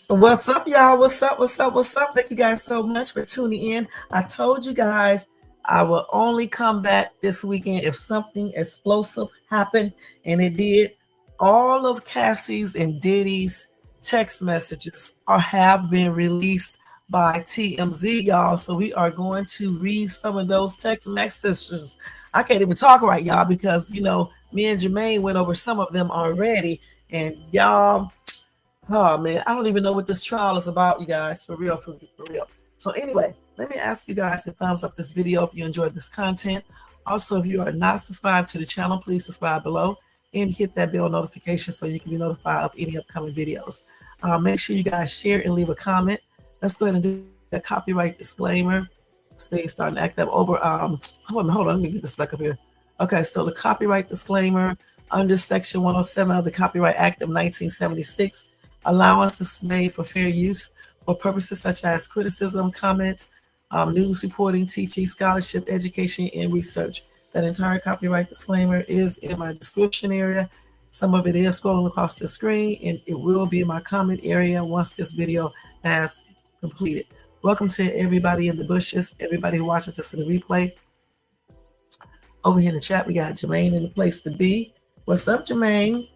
What's up, y'all? What's up? What's up? What's up? Thank you guys so much for tuning in. I told you guys I will only come back this weekend if something explosive happened, and it did. All of Cassie's and Diddy's text messages have been released by TMZ, y'all. So we are going to read some of those text messages. I can't even talk right, y'all, because me and Jermaine went over some of them already, and y'all. Oh man, I don't even know what this trial is about, you guys. For real, for real. So anyway, let me ask you guys to thumbs up this video if you enjoyed this content. Also, if you are not subscribed to the channel, please subscribe below and hit that bell notification so you can be notified of any upcoming videos. Make sure you guys share and leave a comment. Let's go ahead and do a copyright disclaimer. Things starting to act up over. Hold on, let me get this back up here. Okay, so the copyright disclaimer under Section 107 of the Copyright Act of 1976. Allowance is made for fair use for purposes such as criticism, comment, news reporting, teaching, scholarship, education, and research. That entire copyright disclaimer is in my description area. Some of it is scrolling across the screen, and it will be in my comment area once this video has completed. Welcome to everybody in the bushes, everybody who watches this in the replay. Over here in the chat, we got Jermaine in the place to be. What's up, Jermaine?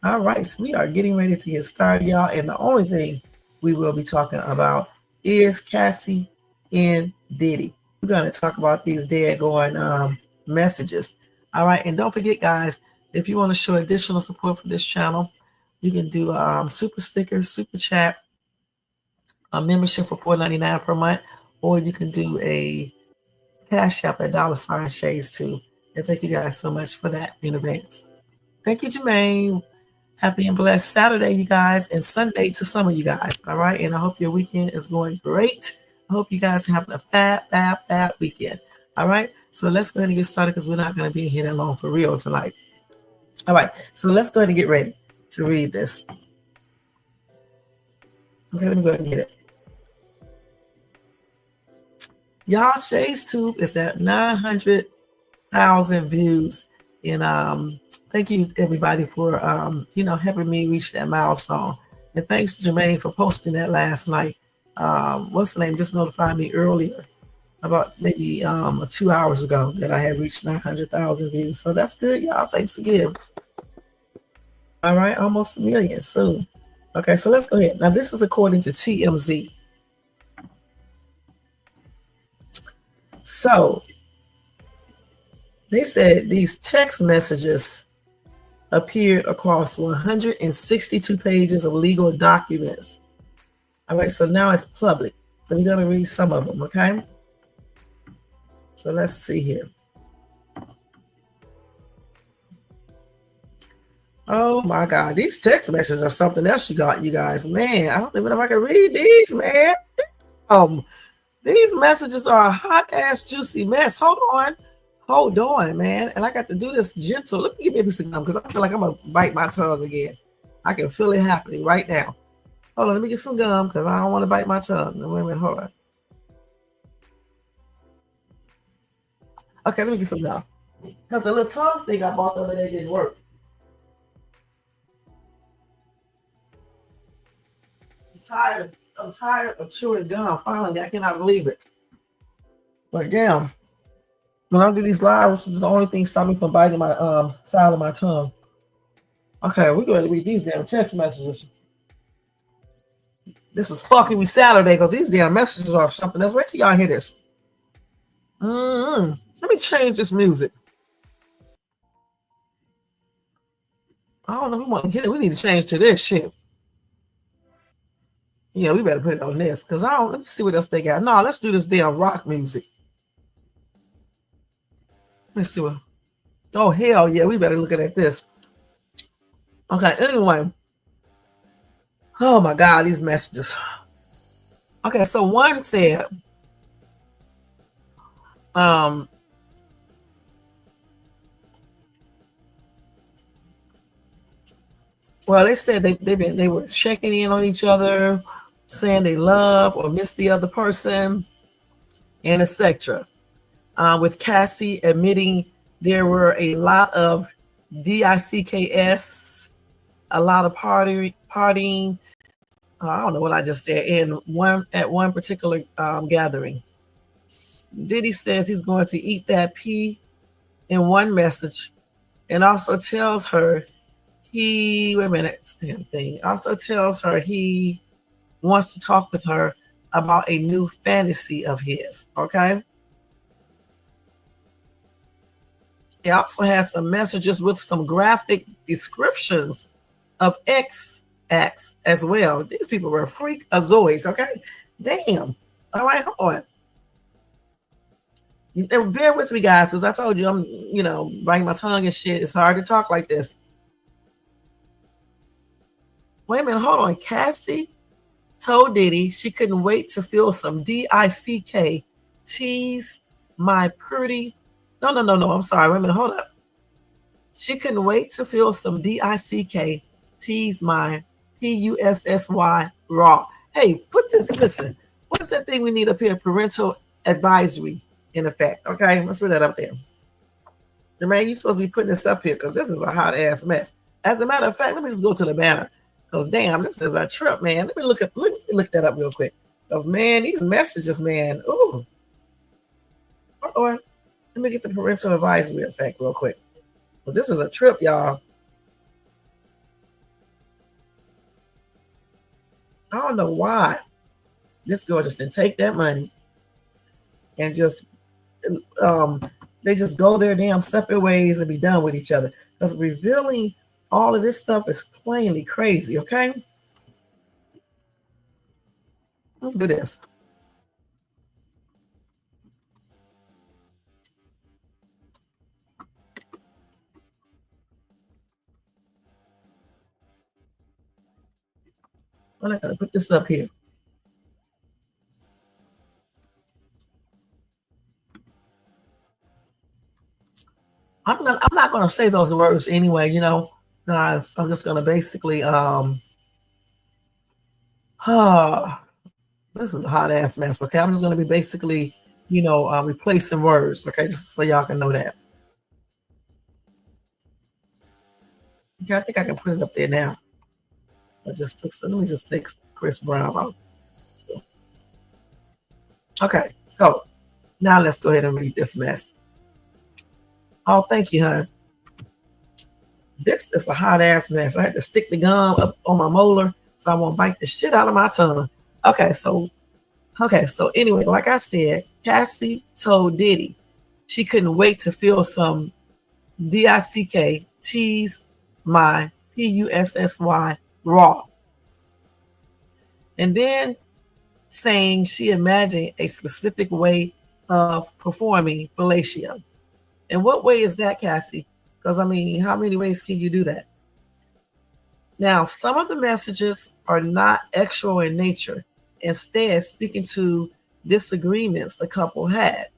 All right, so we are getting ready to get started, y'all. And the only thing we will be talking about is Cassie and Diddy. We're going to talk about these daggone messages. All right, and don't forget, guys, if you want to show additional support for this channel, you can do super stickers, super chat, a membership for $4.99 per month, or you can do a Cash App at $Shades2. And thank you guys so much for that in advance. Thank you, Jermaine. Happy and blessed Saturday, you guys, and Sunday to some of you guys. All right, and I hope your weekend is going great. I hope you guys are having a fab weekend. All right, so let's go ahead and get started because we're not going to be here that long for real tonight. All right, so let's go ahead and get ready to read this. Okay, let me go ahead and get it. Y'all, ShadesTube is at 900,000 views, and thank you everybody for helping me reach that milestone. And thanks to Jermaine for posting that last night. What's the name? Just notified me earlier, about maybe 2 hours ago, that I had reached 900,000 views. So that's good, y'all. Thanks again. All right, almost 1 million soon. Okay, so let's go ahead. Now this is according to TMZ. So they said these text messages appeared across 162 pages of legal documents. All right, so now it's public. So we're going to read some of them, okay? So let's see here. Oh my God, these text messages are something else you got, you guys. Man, I don't even know if I can read these, man. These messages are a hot ass juicy mess. Hold on, man. And I got to do this gentle. Let me give me a piece of gum because I feel like I'm gonna bite my tongue again. I can feel it happening right now. Hold on, let me get some gum because I don't want to bite my tongue. Wait a minute, hold on. Okay, let me get some gum. Because the little tongue thing I bought the other day didn't work. I'm tired of chewing gum. Finally, I cannot believe it. But damn, when I do these lives, this is the only thing stopping me from biting my side of my tongue. Okay, we're going to read these damn text messages. This is fucking me Saturday because these damn messages are something else. Wait till y'all hear this. Let me change this music. I don't know if we want to get it. We need to change to this shit. Yeah, we better put it on this because let me see what else they got. No, let's do this damn rock music. Let's see what. Oh, hell yeah, we better look at this. Okay, anyway. Oh my God, these messages. Okay, so one said, well, they said they were checking in on each other, saying they love or miss the other person, and etc. With Cassie admitting there were a lot of DICKS, a lot of partying, I don't know what I just said. At one particular gathering, Diddy says he's going to eat that pea in one message, and also tells her wait a minute, damn thing. Also tells her he wants to talk with her about a new fantasy of his. Okay. He also has some messages with some graphic descriptions of X acts as well. These people were freak azoids, okay? Damn. All right, hold on. Bear with me, guys, because I told you I'm, biting my tongue and shit. It's hard to talk like this. Wait a minute, hold on. Cassie told Diddy she couldn't wait to feel some DICK tease my pretty. No. I'm sorry. Wait a minute, hold up. She couldn't wait to feel some DICK tease my PUSSY raw. Hey, listen, what is that thing we need up here? Parental advisory in effect. Okay, let's put that up there. Jermaine, you're supposed to be putting this up here because this is a hot ass mess. As a matter of fact, let me just go to the banner. Because damn, this is a trip, man. Let me look that up real quick. Because man, these messages, man. Ooh. Hold on. Let me get the parental advisory effect real quick. But this is a trip, y'all. I don't know why this girl just didn't take that money and just they just go their damn separate ways and be done with each other. Because revealing all of this stuff is plainly crazy, okay? Let's do this. I'm not gonna put this up here. I'm not gonna say those words anyway, guys. I'm just gonna basically this is a hot ass mess, okay? I'm just gonna be basically, replacing words, okay, just so y'all can know that. Okay, I think I can put it up there now. Let me just take Chris Brown out. Okay, so now let's go ahead and read this mess. Oh, thank you, hon. This is a hot ass mess. I had to stick the gum up on my molar so I won't bite the shit out of my tongue. Okay, so anyway, like I said, Cassie told Diddy she couldn't wait to feel some DICK tease my PUSSY raw. And then saying she imagined a specific way of performing fellatio. And what way is that, Cassie? Because I mean, how many ways can you do that? Now, some of the messages are not actual in nature, instead speaking to disagreements the couple had,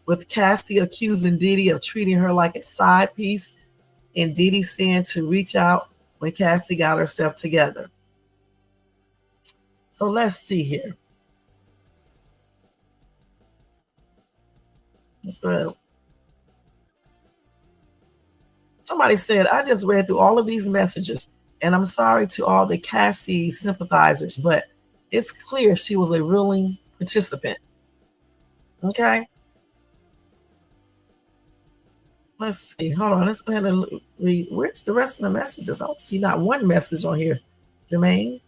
with Cassie accusing Diddy of treating her like a side piece and Diddy saying to reach out when Cassie got herself together. So let's see here. Let's go ahead. Somebody said, I just read through all of these messages, and I'm sorry to all the Cassie sympathizers, but it's clear she was a willing participant. Okay. Let's see. Hold on. Let's go ahead and read. Where's the rest of the messages? I don't see not one message on here, Jermaine.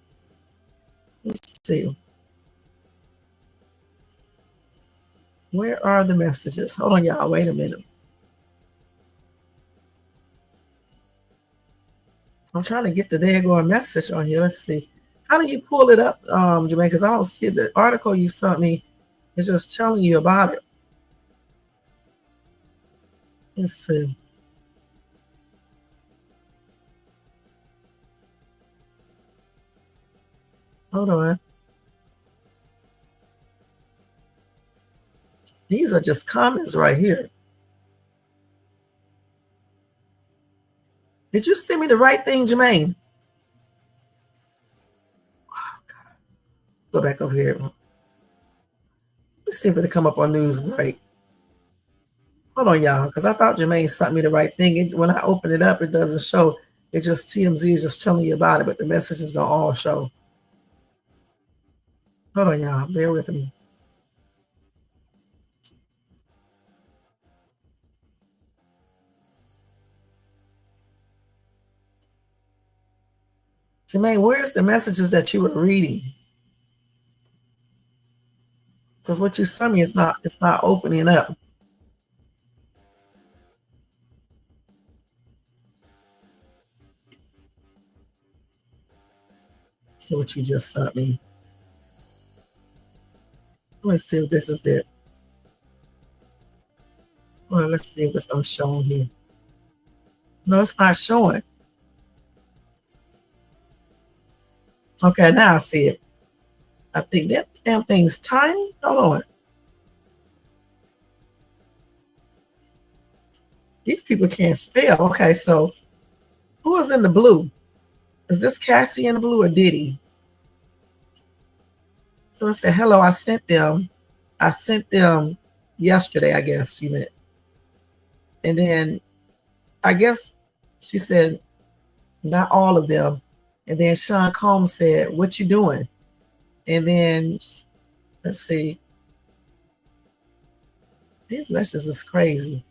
Let's see. Where are the messages? Hold on, y'all. Wait a minute. I'm trying to get the daggone message on here. Let's see. How do you pull it up, Jermaine? Because I don't see it. The article you sent me is just telling you about it. Let's see. Hold on. These are just comments right here. Did you send me the right thing, Jermaine? Oh, God. Go back over here. Let's see if it'll come up on news break. Hold on, y'all, because I thought Jermaine sent me the right thing. When I open it up, it doesn't show. It just TMZ is just telling you about it, but the messages don't all show. Hold on, y'all. Bear with me. Jermaine, where's the messages that you were reading? Because what you sent me is not, it's not opening up. See what you just sent me. Let's see if this is there. Well, let's see if it's going to show here. No, it's not showing. Okay, now I see it. I think that damn thing's tiny. Hold on. These people can't spell. Okay, so who is in the blue? Is this Cassie in the blue or Diddy? So I said, hello, I sent them. I sent them yesterday, I guess you meant. And then I guess she said, not all of them. And then Sean Combs said, what you doing? And then, let's see. These messages is crazy.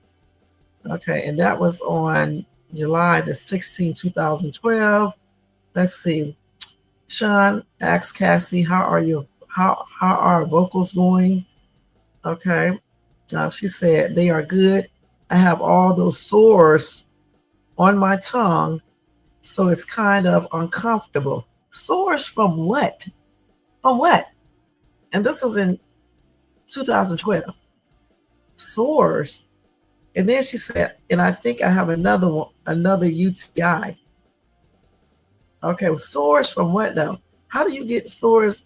Okay, and that was on July the 16th, 2012. Let's see. Sean asked Cassie, how are you? How are vocals going? Okay. She said, they are good. I have all those sores on my tongue, so it's kind of uncomfortable. Sores from what? From what? And this was in 2012. Sores. And then she said, and I think I have another one, another UTI. Okay, well, sores from what though? How do you get sores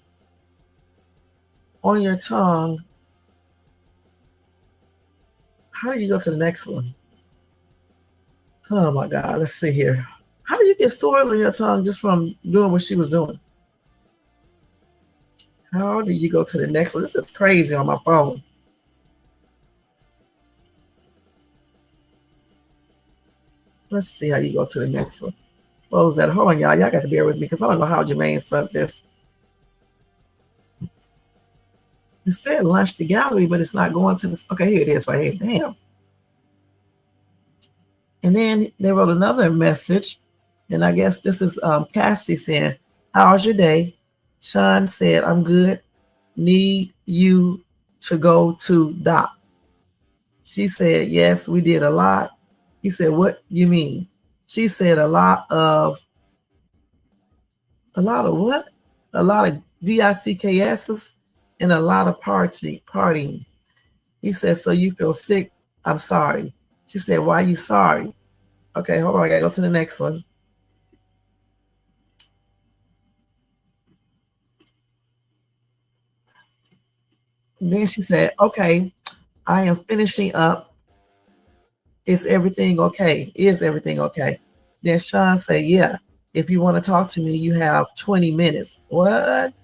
on your tongue? How do you go to the next one? Oh my God, let's see here. How do you get sores on your tongue just from doing what she was doing? How do you go to the next one? This is crazy on my phone. Let's see how you go to the next one. Close that. Hold on, y'all. Y'all got to bear with me because I don't know how Jermaine sent this. It said launch the gallery, but it's not going to this. Okay, here it is right here. Damn. And then they wrote another message. And I guess this is Cassie saying, how's your day? Sean said, I'm good. Need you to go to doc. She said, yes, we did a lot. He said, what you mean? She said a lot of what? A lot of DICKSs and a lot of partying. He said, so you feel sick? I'm sorry. She said, why are you sorry? Okay, hold on. I got to go to the next one. And then she said, okay, I am finishing up. Is everything okay? Is everything okay? Then Sean said, yeah, if you want to talk to me, you have 20 minutes. What?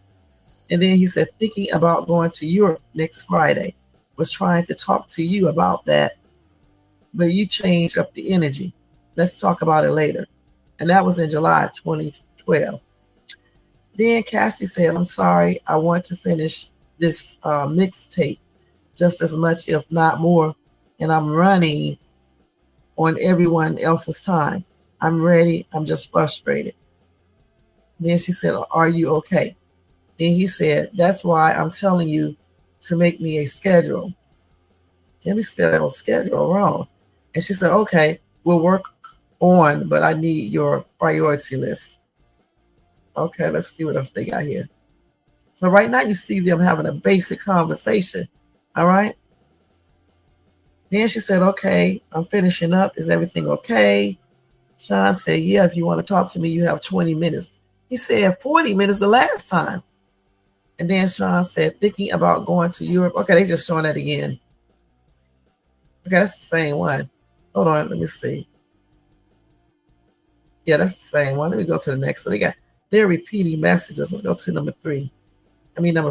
And then he said, thinking about going to Europe next Friday. Was trying to talk to you about that, but you changed up the energy. Let's talk about it later. And that was in July 2012. Then Cassie said, I'm sorry, I want to finish this mixtape just as much, if not more. And I'm running on everyone else's time. I'm ready. I'm just frustrated. Then she said, are you okay? Then he said, that's why I'm telling you to make me a schedule. Let me spell that schedule wrong. And she said, okay, we'll work on, but I need your priority list. Okay, let's see what else they got here. So right now you see them having a basic conversation. All right. Then she said, okay, I'm finishing up. Is everything okay? Sean said, yeah, if you want to talk to me, you have 20 minutes. He said 40 minutes the last time. And then Sean said, thinking about going to Europe. Okay, they just showing that again. Okay, that's the same one. Hold on, let me see. Yeah, that's the same one. Let me go to the next one. They're repeating messages. Let's go to number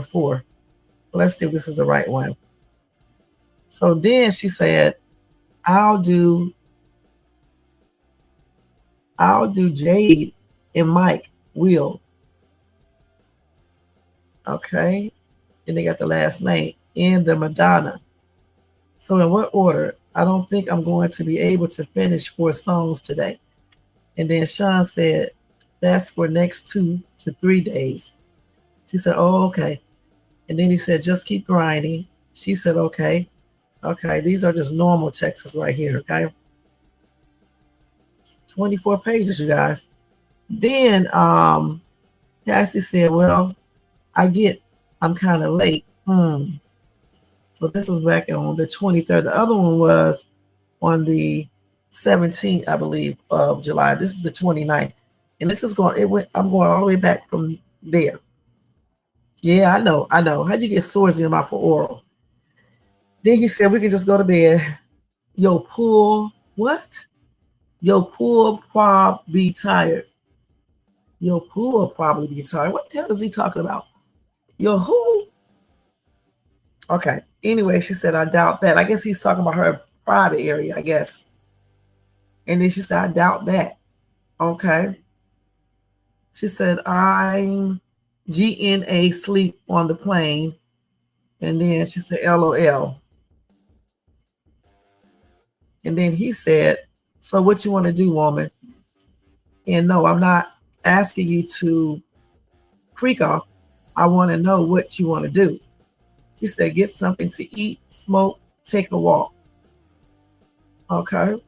4. Let's see if this is the right one. So then she said, I'll do Jade and Mike will. Okay. And they got the last name in the Madonna. So in what order? I don't think I'm going to be able to finish 4 songs today. And then Sean said, that's for next 2 to 3 days. She said, oh, okay. And then he said, just keep grinding. She said, okay. Okay, these are just normal texts right here, okay? 24 pages, you guys. Then Cassie said, well, I'm kind of late. So this was back on the 23rd. The other one was on the 17th, I believe, of July. This is the 29th. And this is I'm going all the way back from there. Yeah, I know. How'd you get sores in your mouth for oral? Then he said, we can just go to bed. Your pool, what? Your pool prob be tired. Your pool probably be tired. What the hell is he talking about? Your who? Okay. Anyway, she said, I doubt that. I guess he's talking about her private area, I guess. And then she said, I doubt that. Okay. She said, I'm GNA sleep on the plane. And then she said, LOL. And then he said, so what you want to do, woman? And no, I'm not asking you to freak off. I want to know what you want to do. She said, get something to eat, smoke, take a walk. Okay.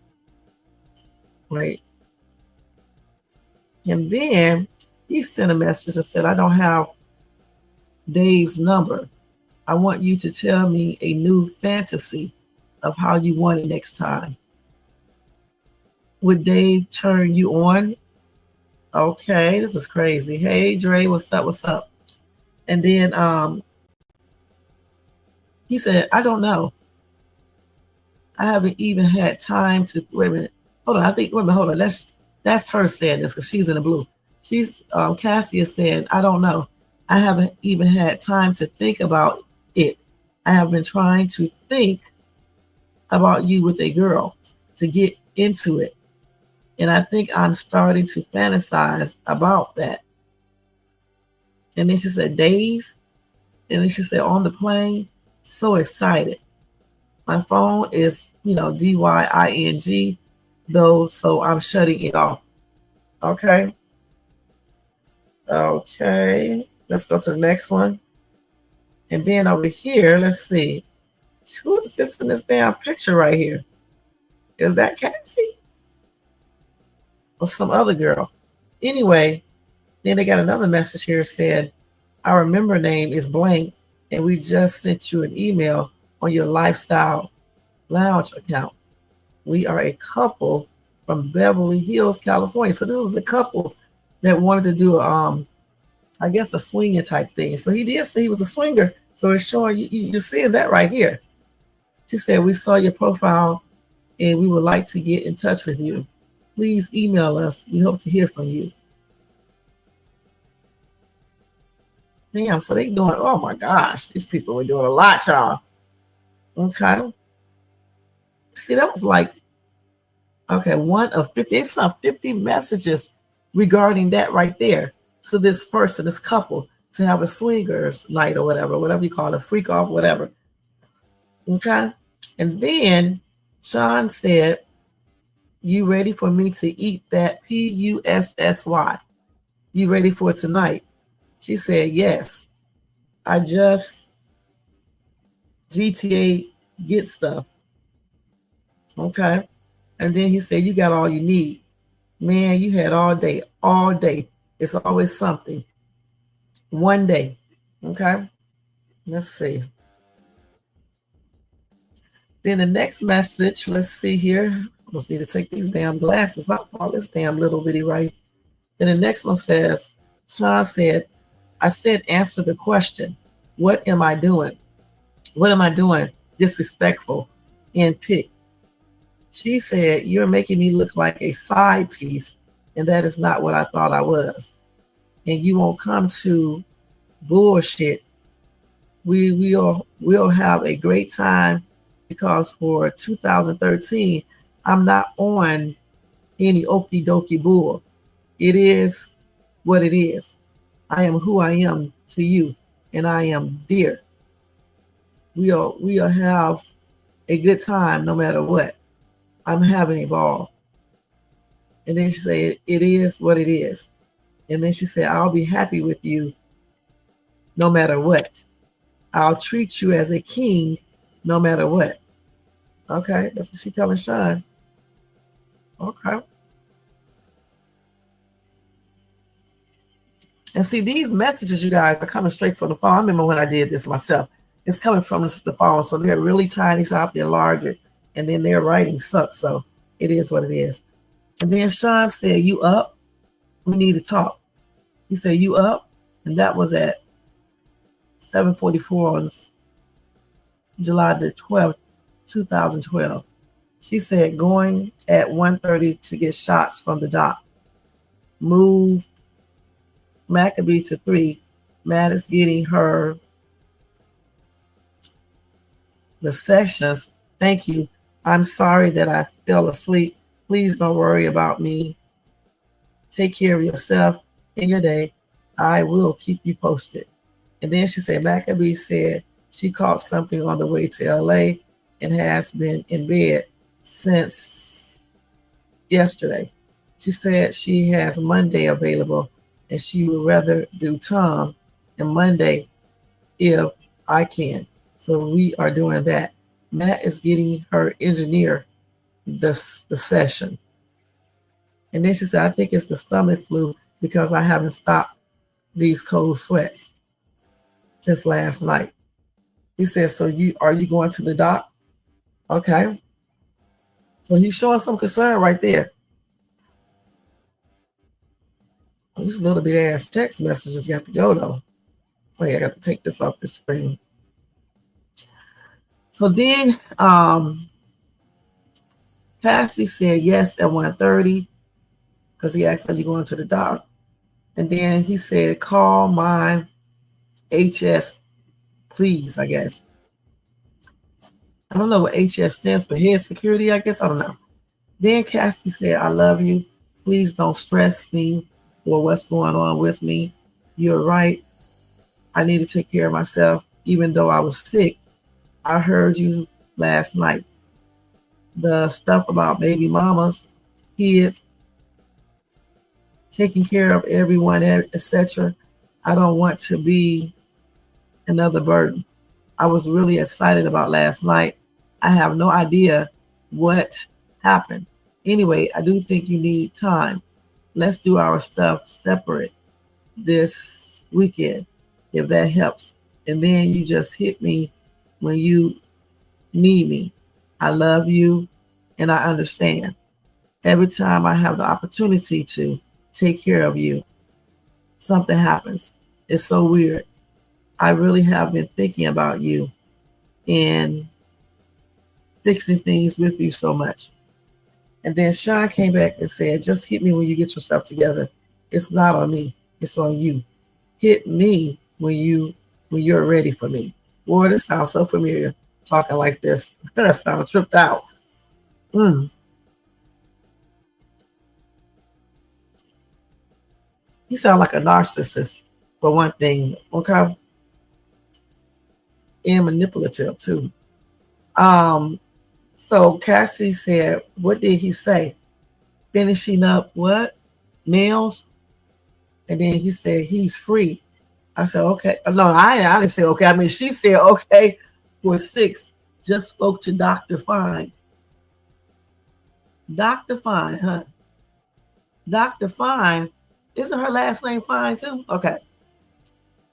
Wait. And then he sent a message and said, I don't have Dave's number. I want you to tell me a new fantasy of how you want it next time. Would Dave turn you on? Okay, this is crazy. Hey, Dre, what's up? What's up? And then he said, I don't know. I haven't even had time to wait a minute. Hold on. Hold on. That's her saying this because she's in the blue. She's Cassie is saying, I don't know. I haven't even had time to think about it. I have been trying to think about you with a girl to get into it. And I think I'm starting to fantasize about that. And then she said, Dave. And then she said, on the plane, so excited. My phone is, DYING, though, so I'm shutting it off. Okay. Okay. Let's go to the next one. And then over here, let's see. Who is this in this damn picture right here? Is that Cassie? Or some other girl? Anyway, then they got another message here said, our member name is blank, and we just sent you an email on your Lifestyle Lounge account. We are a couple from Beverly Hills, California. So this is the couple that wanted to do, I guess, a swinging type thing. So he did say he was a swinger. So it's showing you're seeing that right here. She said, we saw your profile and we would like to get in touch with you. Please email us. We hope to hear from you. Damn, so they doing, oh my gosh, these people were doing a lot, y'all. Okay. See, that was like, okay, one of 50. It's some 50 messages regarding that right there. So this person, this couple, to have a swingers night or whatever you call it, freak off, whatever. Okay. And then Sean said, you ready for me to eat that PUSSY? You ready for tonight? She said, yes. I just GTA get stuff. Okay. And then he said, you got all you need. Man, you had all day. It's always something. One day. Okay. Let's see. Then the next message, let's see here. I just need to take these damn glasses off. All this damn little bitty right. Then the next one says, Sean said, I said, answer the question. What am I doing? What am I doing? Disrespectful and pick. She said, you're making me look like a side piece, and that is not what I thought I was. And you won't come to bullshit. We'll have a great time because for 2013, I'm not on any okie dokie bull. It is what it is. I am who I am to you. and I am dear. We'll have a good time no matter what. I'm having a ball. And then she said, it is what it is. And then she said, I'll be happy with you no matter what. I'll treat you as a king no matter what. Okay, that's what she's telling Sean. Okay. And see, these messages, you guys, are coming straight from the phone. I remember when I did this myself. It's coming from the phone. So they're really tiny, so I have to enlarge it. And then their writing sucks. So it is what it is. And then Sean said, you up? We need to talk. He said, you up? And that was at 7:44 on July the 12th, 2012. She said, going at 1:30 to get shots from the doc. Move Maccabee to 3. Matt is getting her the sections. Thank you. I'm sorry that I fell asleep. Please don't worry about me. Take care of yourself in your day. I will keep you posted. And then she said, Maccabee said she caught something on the way to LA and has been in bed since yesterday. She said she has Monday available and she would rather do Tom and Monday if I can. So we are doing that. Matt is getting her engineer the session. And then she said, I think it's the stomach flu because I haven't stopped these cold sweats just last night. He said, so are you going to the doc? Okay. So he's showing some concern right there. This little bit ass text messages got to go though. Wait, I got to take this off the screen. So then Cassie said yes at 1:30 because he asked, are you going to the doc? And then he said, call my HS, please, I guess. I don't know what HS stands for, head security, I guess. I don't know. Then Cassie said, I love you. Please don't stress me or what's going on with me. You're right. I need to take care of myself. Even though I was sick, I heard you last night. The stuff about baby mamas, kids, taking care of everyone, etc. I don't want to be another burden. I was really excited about last night. I have no idea what happened. Anyway, I do think you need time. Let's do our stuff separate this weekend, if that helps. And then you just hit me when you need me. I love you and I understand. Every time I have the opportunity to take care of you, something happens. It's so weird. I really have been thinking about you and fixing things with you so much. And then Sean came back and said, just hit me when you get yourself together. It's not on me. It's on you. Hit me when you're ready for me. Boy, this sounds so familiar, talking like this. I sound tripped out. You sound like a narcissist, for one thing, okay? And manipulative, too. So Cassie said, what did he say? Finishing up what? Nails? And then he said, he's free. I said, okay. No, I didn't say okay. I mean, she said, okay, for 6. Just spoke to Dr. Fine. Dr. Fine, huh? Dr. Fine. Isn't her last name Fine, too? Okay.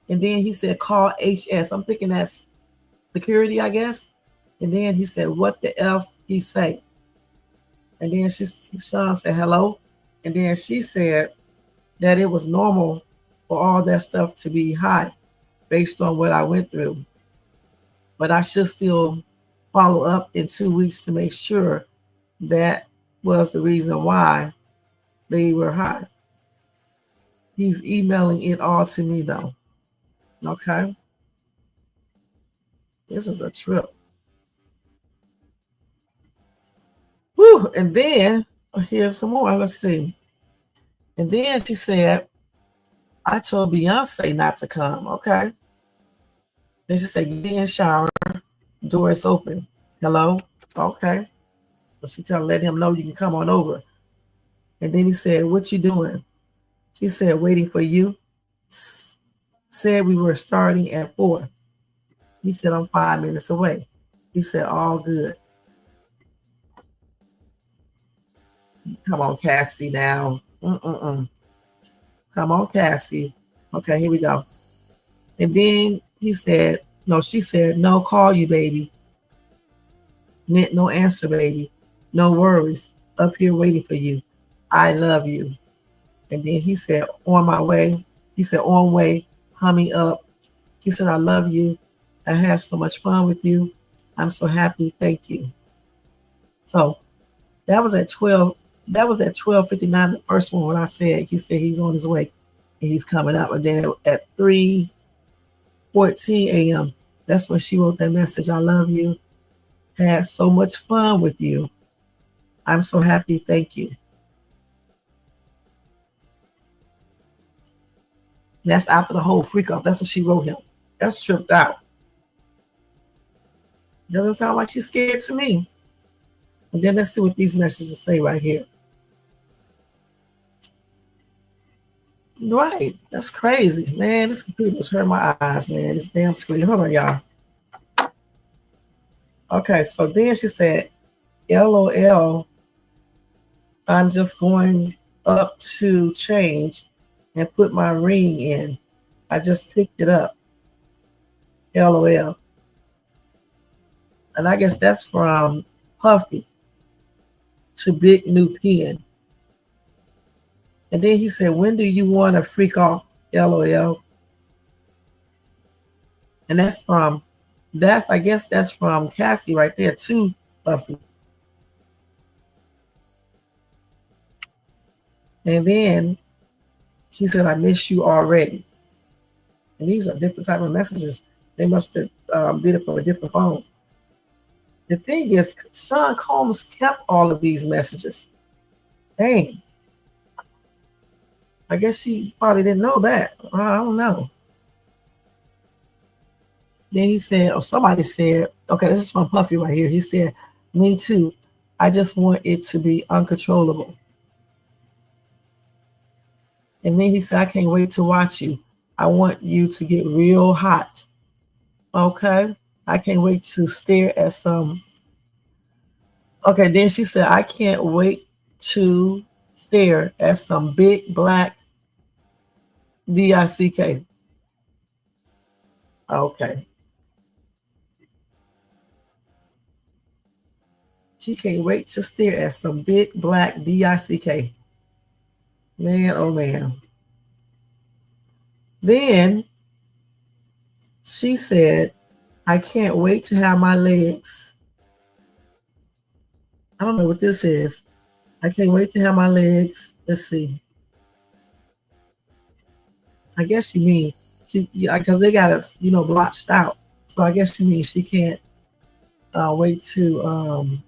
And then he said, call HS. I'm thinking that's security, I guess. And then he said, what the F he say? And then Sean said, hello. And then she said that it was normal for all that stuff to be high based on what I went through. But I should still follow up in 2 weeks to make sure that was the reason why they were high. He's emailing it all to me though. Okay. This is a trip. Whew. And then here's some more. Let's see. And then she said, I told Beyonce not to come. Okay. Then she said, get in shower, door is open. Hello? Okay. So she let him know you can come on over. And then he said, what you doing? She said, waiting for you. Said we were starting at 4. He said, I'm 5 minutes away. He said, all good. Come on, Cassie now. Come on, Cassie. Okay, here we go. And then he said, no, she said, no, call you, baby. No answer, baby. No worries. Up here waiting for you. I love you. And then he said, on my way. He said, on way, coming up. He said, I love you. I had so much fun with you. I'm so happy. Thank you. So that was at 12. That was at 12:59. The first one when I said, he said he's on his way and he's coming up. And then at 3:14 a.m., that's when she wrote that message. I love you. Had so much fun with you. I'm so happy. Thank you. That's after the whole freak off. That's what she wrote him. That's tripped out. Doesn't sound like she's scared to me. And then let's see what these messages say right here. Right. That's crazy. Man, this computer's hurt my eyes, man. This damn screen. Hold on, y'all. Okay, so then she said, LOL, I'm just going up to change and put my ring in. I just picked it up. LOL. And I guess that's from Puffy to Big New Pen. And then he said, when do you want to freak off? LOL. And I guess that's from Cassie right there to Puffy. And then she said, I miss you already. And these are different type of messages. They must have did it from a different phone. The thing is, Sean Combs kept all of these messages. Dang. I guess she probably didn't know that. I don't know. Then he said, or somebody said, okay, this is from Puffy right here. He said, me too. I just want it to be uncontrollable. And then he said, I can't wait to watch you. I want you to get real hot. Okay. I can't wait to stare at some. Okay. Then she said, I can't wait to stare at some big black DICK. Okay. She can't wait to stare at some big black DICK. Man, oh man. Then she said, I can't wait to have my legs. I don't know what this is. I can't wait to have my legs. Let's see. I guess she means because they got it, blotched out. So I guess she means she can't wait to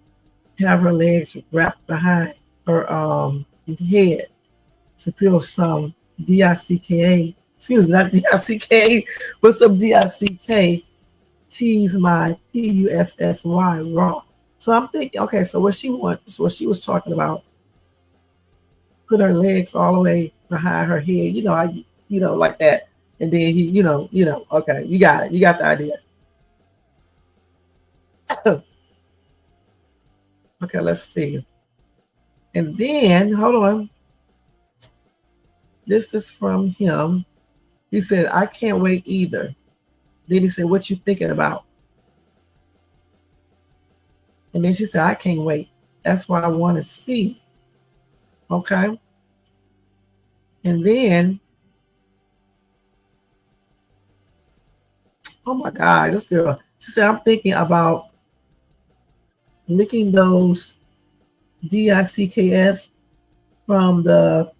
have her legs wrapped behind her head to feel some DICKA. Excuse me, not DICK, but some DICK tease my PUSSY raw. So I'm thinking, okay, so what she was talking about, put her legs all the way behind her head, like that. And then he, okay, you got it. You got the idea. Okay, let's see. And then, hold on. This is from him. He said, I can't wait either. Then he said, what you thinking about? And then she said, I can't wait. That's what I want to see. Okay. And then, oh my God, this girl, she said, I'm thinking about licking those DICKS from the,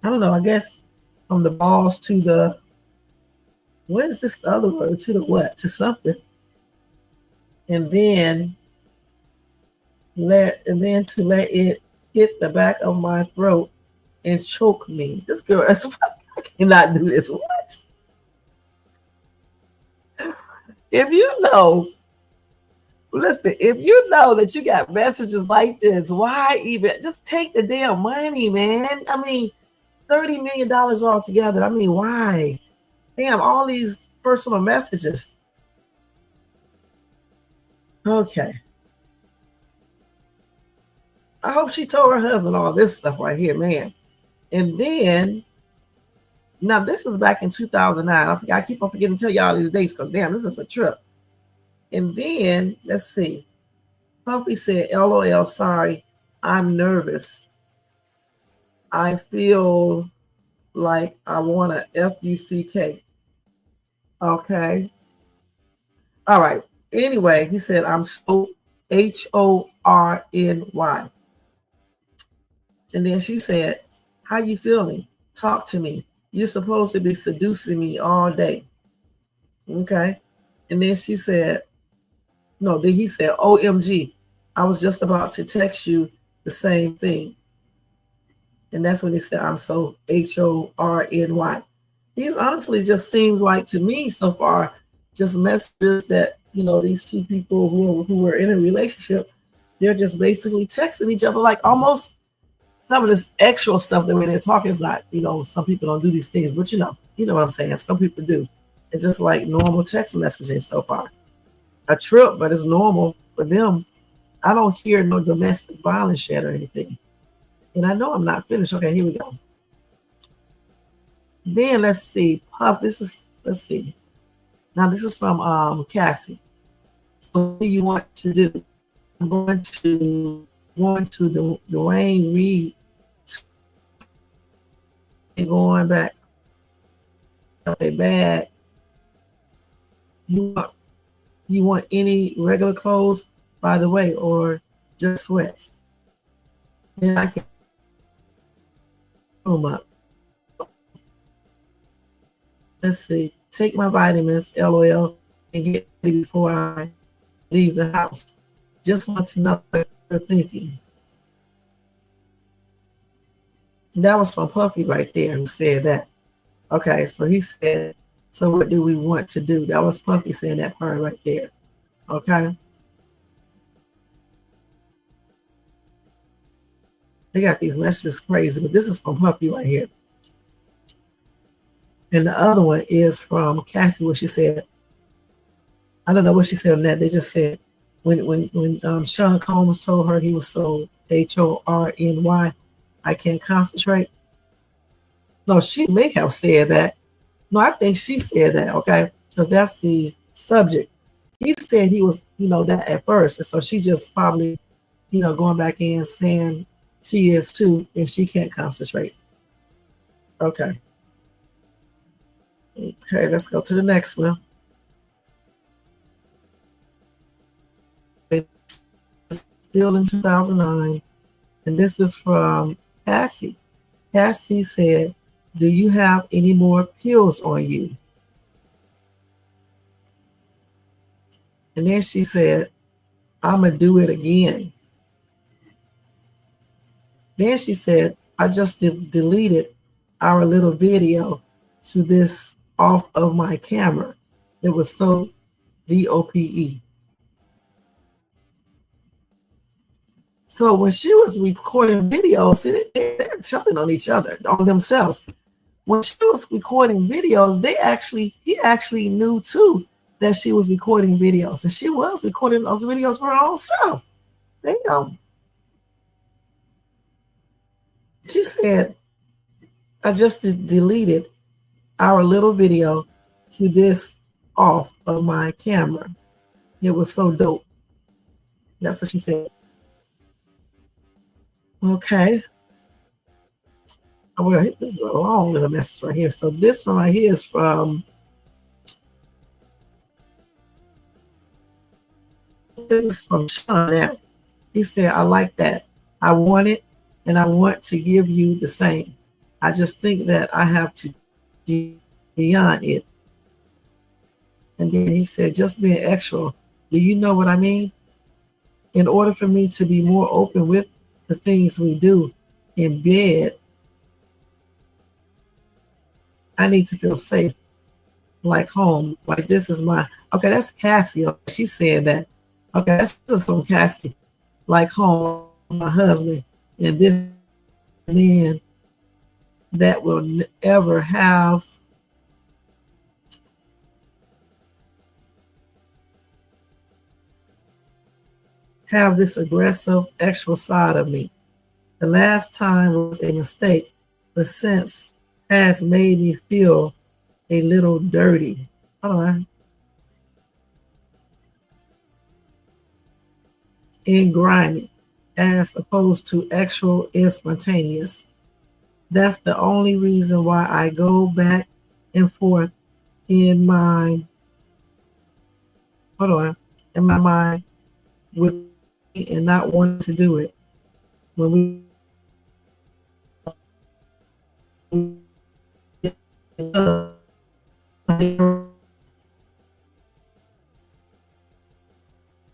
I don't know, I guess from the balls to the, what is this other word? To the what? To something. And then to let it hit the back of my throat and choke me. This girl, I cannot do this. What? if you know, listen, if you know that you got messages like this, why even just take the damn money, man? I mean, $30 million altogether. I mean, why? Damn, all these personal messages. Okay. I hope she told her husband all this stuff right here, man. And then, now this is back in 2009. I keep on forgetting to tell y'all these dates because damn, this is a trip. And then, let's see. Puffy said, LOL, sorry, I'm nervous. I feel like I want a F-U-C-K. Okay. All right. Anyway, he said, I'm so Horny. And then she said, how you feeling? Talk to me. You're supposed to be seducing me all day. Okay. And then she said, no, then he said, OMG, I was just about to text you the same thing. And that's when he said, I'm so Horny. These honestly just seems like to me so far, just messages that, these two people who were in a relationship, they're just basically texting each other, like almost some of this extra stuff that when they're talking is not, some people don't do these things, but you know what I'm saying? Some people do. It's just like normal text messaging so far. A trip, but it's normal for them. I don't hear no domestic violence yet or anything. And I know I'm not finished. Okay, here we go. Then let's see. Puff, let's see. Now this is from Cassie. So what do you want to do? I'm going to the Dwayne Reed and going back. Okay, bad. You want any regular clothes, by the way, or just sweats? Then I can them up. Let's see. Take my vitamins, LOL, and get ready before I leave the house. Just want to know what you're thinking. That was from Puffy right there who said that. Okay, so he said, so what do we want to do? That was Puffy saying that part right there. Okay. They got these messages crazy, but this is from Puffy right here. And the other one is from Cassie, where she said, I don't know what she said on that. They just said when Sean Combs told her he was so Horny, I can't concentrate. No, she may have said that. No, I think she said that, okay? Because that's the subject. He said he was, that at first. And so she just probably, going back in saying she is too, and she can't concentrate. Okay. Okay, let's go to the next one. It's still in 2009. And this is from Cassie. Cassie said, do you have any more pills on you? And then she said, I'm going to do it again. Then she said, I just deleted our little video to this off of my camera. It was so DOPE. So when she was recording videos, they're telling on each other, on themselves. When she was recording videos, he actually knew too that she was recording videos. And she was recording those videos for her own self. Damn. She said, I just deleted our little video to this off of my camera. It was so dope. That's what she said. Okay. Well, this is a long little message right here. So this one right here is from Sean now. He said, I like that. I want it, and I want to give you the same. I just think that I have to be beyond it. And then he said, just being extra. Do you know what I mean? In order for me to be more open with the things we do in bed, I need to feel safe. like home. Like this is my okay. That's Cassie. She said that. Okay, this is from Cassie. Like home, my husband, and this man that will ever have this aggressive extra side of me. The last time was a mistake, but since has made me feel a little dirty. Hold on. And grimy, as opposed to actual and spontaneous. That's the only reason why I go back and forth in my hold on in my mind with and not wanting to do it. When we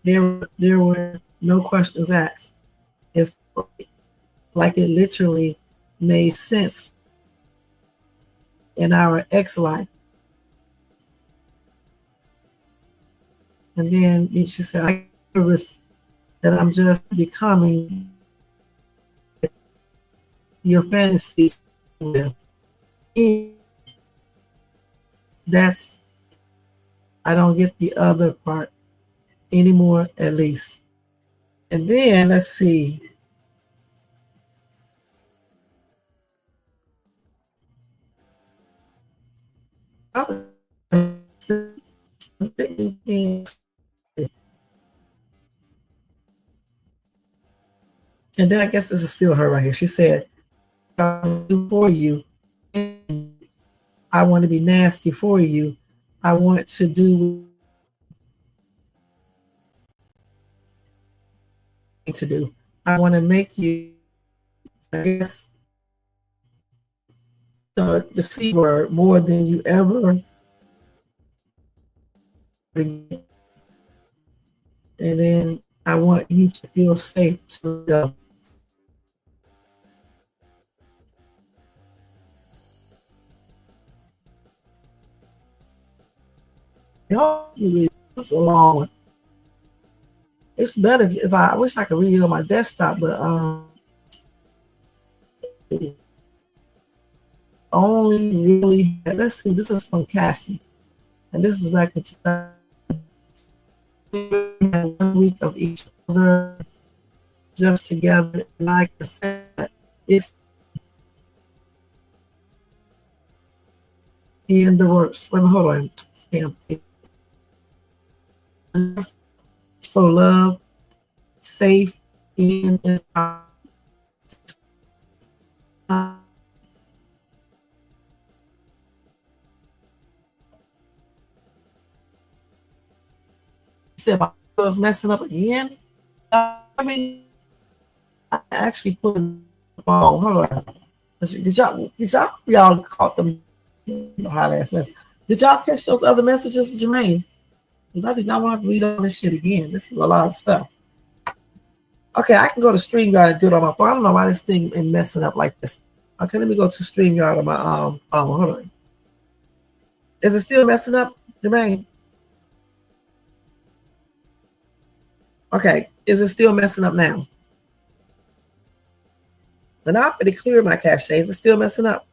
there were no questions asked. If like it literally made sense in our ex life. And then she said, I nervous that I'm just becoming your fantasies with. And that's I don't get the other part anymore, at least. And then let's see. And then I guess this is still her right here. She said, I'll do for you. I want to be nasty for you. I want to do to do. I want to make you, I guess, the C word more than you ever. And then I want you to feel safe to go. This is a long one. It's better if I wish I could read it on my desktop, but only really let's see. This is from Cassie, and this is back in 1 week of each other just together. And like I said, it's in the works. Wait, hold on. So love, safe, in said my was messing up again. I mean, I actually put it on. Hold on. Did y'all caught them? You know how last message. Did y'all catch those other messages, Jermaine? Because I did not want to read all this shit again. This is a lot of stuff. Okay, I can go to StreamYard and do it on my phone. I don't know why this thing is messing up like this. Okay, let me go to StreamYard on my phone. Hold on. Is it still messing up, Jermaine? Okay, is it still messing up now? And I already cleared my cache. Is it still messing up?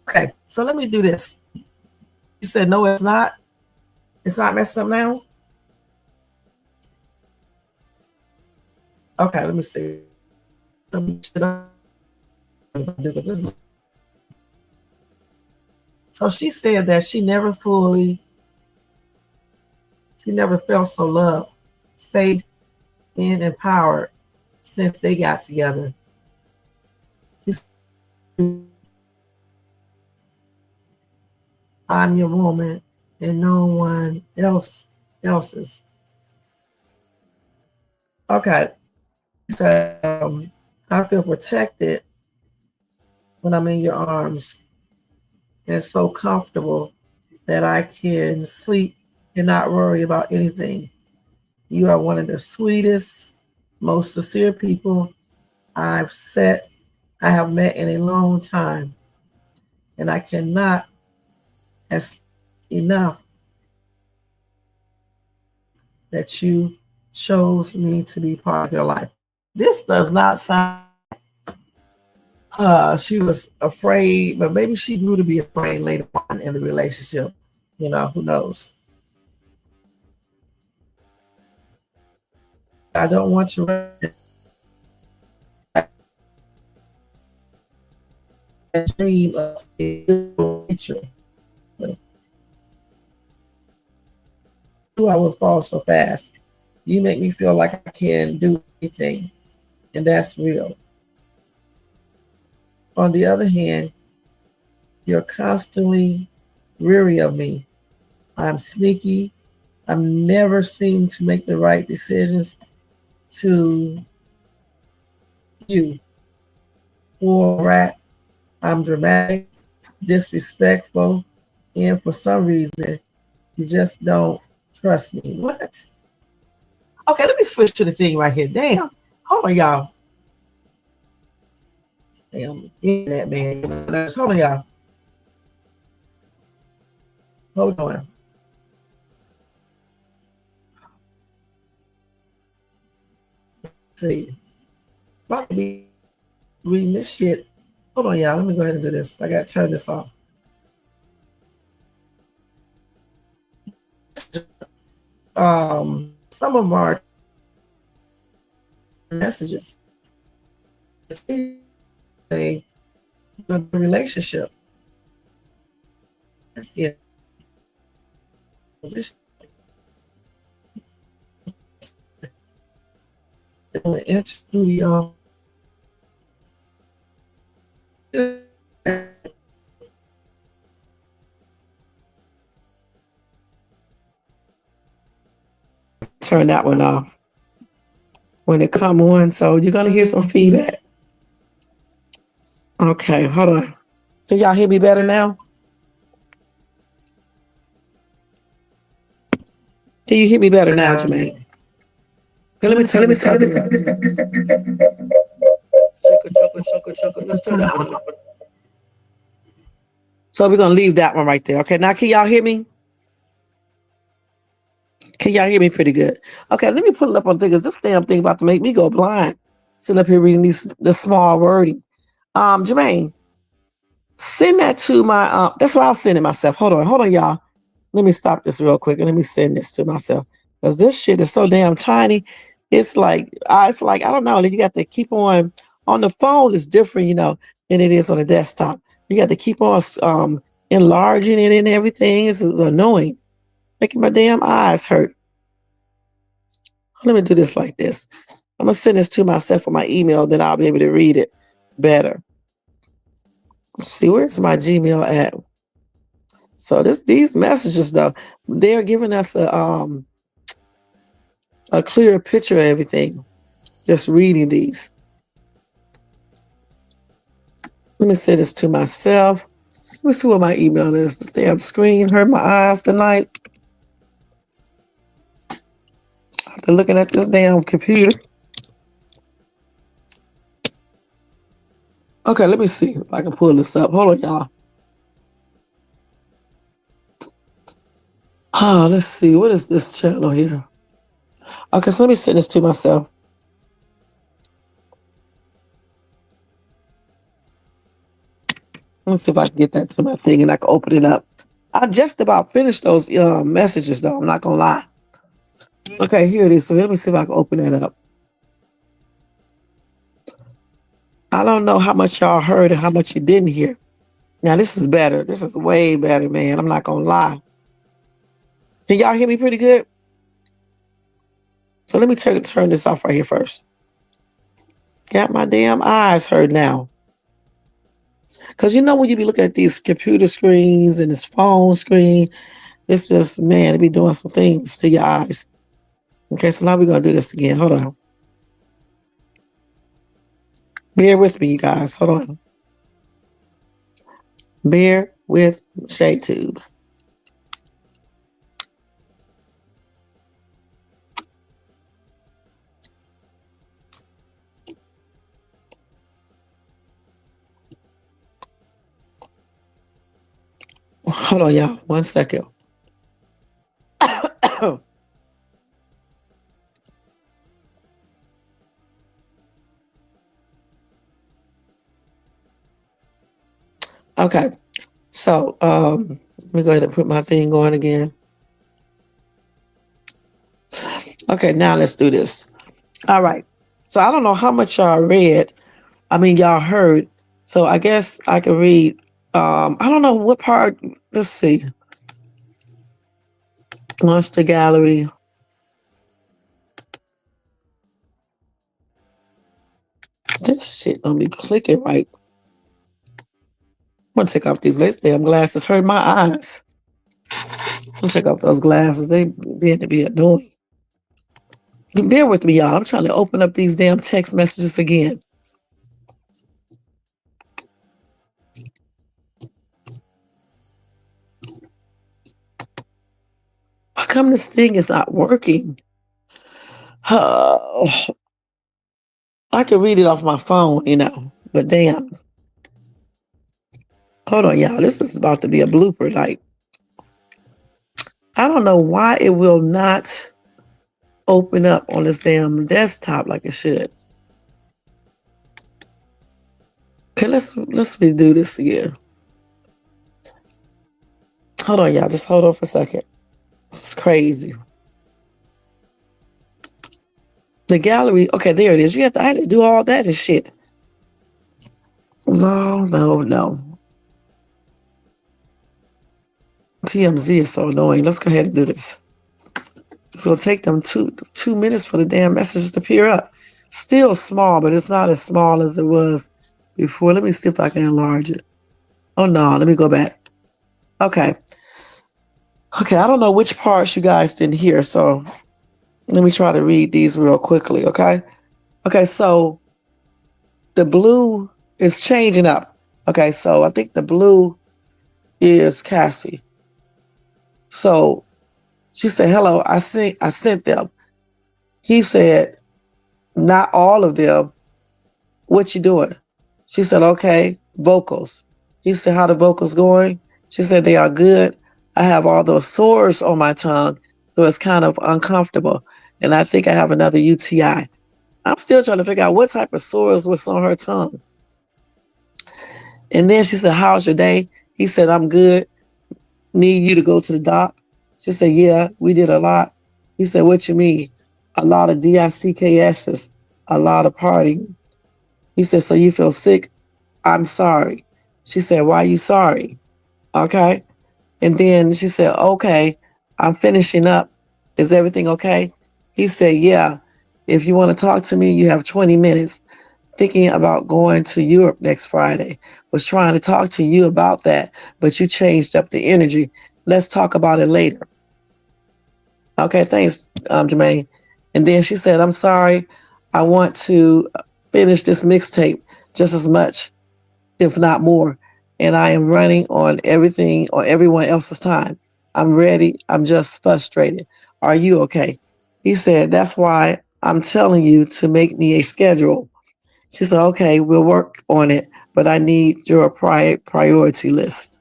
Okay, so let me do this. You said no, it's not. It's not messing up now. Okay, let me see. So she said that she never felt so loved, safe, and empowered since they got together. I'm your woman and no one else's. Okay. So I feel protected when I'm in your arms and so comfortable that I can sleep and not worry about anything. You are one of the sweetest, most sincere people I've I have met in a long time, and I cannot ask enough that you chose me to be part of your life. This does not sound she was afraid, but maybe she grew to be afraid later on in the relationship. You know, who knows? I don't want to dream of a future. I will fall so fast. You make me feel like I can do anything, and that's real. On the other hand, you're constantly weary of me. I'm sneaky. I never seem to make the right decisions to you. Poor rat. I'm dramatic, disrespectful, and for some reason, you just don't trust me. What? Okay, let me switch to the thing right here. Damn. Hold on, y'all. Damn, internet man. Hold on, y'all. Hold on. See, about to be reading this shit. Hold on, y'all. Let me go ahead and do this. I got to turn this off. Some of our messages. A relationship. That's it. This enter studio. Turn that one off when it come on. So you're gonna hear some feedback. Okay, hold on. Can y'all hear me better now? Can you hear me better now, Jermaine? Okay, let me tell you. Let's turn that one off. So we're gonna leave that one right there. Okay, now can y'all hear me? Can y'all hear me pretty good? Okay, let me put it up on things. This damn thing about to make me go blind. Sitting up here reading this small wording. Jermaine, send that to my that's why I'll send it myself. Hold on, y'all. Let me stop this real quick and let me send this to myself. Because this shit is so damn tiny. It's like I don't know. You got to keep on the phone is different, than it is on the desktop. You got to keep on enlarging it and everything. It's annoying. Making my damn eyes hurt. Let me do this like this. I'm gonna send this to myself on my email, then I'll be able to read it better. Let's see, where's my Gmail at? So these messages though, they're giving us a clearer picture of everything. Just reading these. Let me send this to myself. Let me see what my email is. This damn screen hurt my eyes tonight. After looking at this damn computer. Okay, let me see if I can pull this up. Hold on, y'all. Oh, let's see. What is this channel here? Okay, so let me send this to myself. Let's see if I can get that to my thing and I can open it up. I just about finished those messages though. I'm not gonna lie. Okay, here it is. So let me see if I can open it up. I don't know how much y'all heard and how much you didn't hear. Now this is better. This is way better, man. I'm not gonna lie. Can y'all hear me pretty good? So let me turn this off right here first. Got my damn eyes hurt now. Cause when you be looking at these computer screens and this phone screen, it's just, man, it be doing some things to your eyes. Okay, so now we're gonna do this again. Hold on. Bear with me, you guys. Hold on. Bear with Shade Tube. Hold on, y'all. 1 second. Okay. So let me go ahead and put my thing on again. Okay, now let's do this. All right. So I don't know how much y'all read. I mean, y'all heard. So I guess I can read. I don't know what part. Let's see. Monster Gallery. This shit don't be clicking right. I'm gonna take off these damn glasses. Hurt my eyes. I'm gonna take off those glasses. They begin to be annoying. Bear with me, y'all. I'm trying to open up these damn text messages again. How come this thing is not working? I can read it off my phone, but damn. Hold on, y'all. This is about to be a blooper. Like, I don't know why it will not open up on this damn desktop like it should. Okay, let's redo this again. Hold on, y'all. Just hold on for a second. This is crazy. The gallery. Okay, there it is. I had to do all that and shit. No. TMZ is so annoying. Let's go ahead and do this. It's gonna take them two minutes for the damn messages to appear up. Still small, but it's not as small as it was before. Let me see if I can enlarge it. Oh no, let me go back. Okay, I don't know which parts you guys didn't hear, so let me try to read these real quickly, okay? Okay, so the blue is changing up. Okay, so I think the blue is Cassie. So she said, hello, I sent them. He said, not all of them. What you doing? She said, okay, vocals. He said, how the vocals going? She said, they are good. I have all those sores on my tongue, so it's kind of uncomfortable. And I think I have another UTI. I'm still trying to figure out what type of sores was on her tongue. And then she said, how's your day? He said, I'm good. Need you to go to the doc? She said, yeah, we did a lot. He said, what you mean? A lot of DICKSs, a lot of partying. He said, so you feel sick? I'm sorry. She said, why are you sorry? Okay. And then she said, okay, I'm finishing up. Is everything okay? He said, yeah. If you want to talk to me, you have 20 minutes. Thinking about going to Europe next Friday. Was trying to talk to you about that, but you changed up the energy. Let's talk about it later. Okay, thanks, Jermaine. And then she said, I'm sorry. I want to finish this mixtape just as much, if not more. And I am running on everything or everyone else's time. I'm ready. I'm just frustrated. Are you okay? He said, that's why I'm telling you to make me a schedule. She said, okay, we'll work on it, but I need your priority list.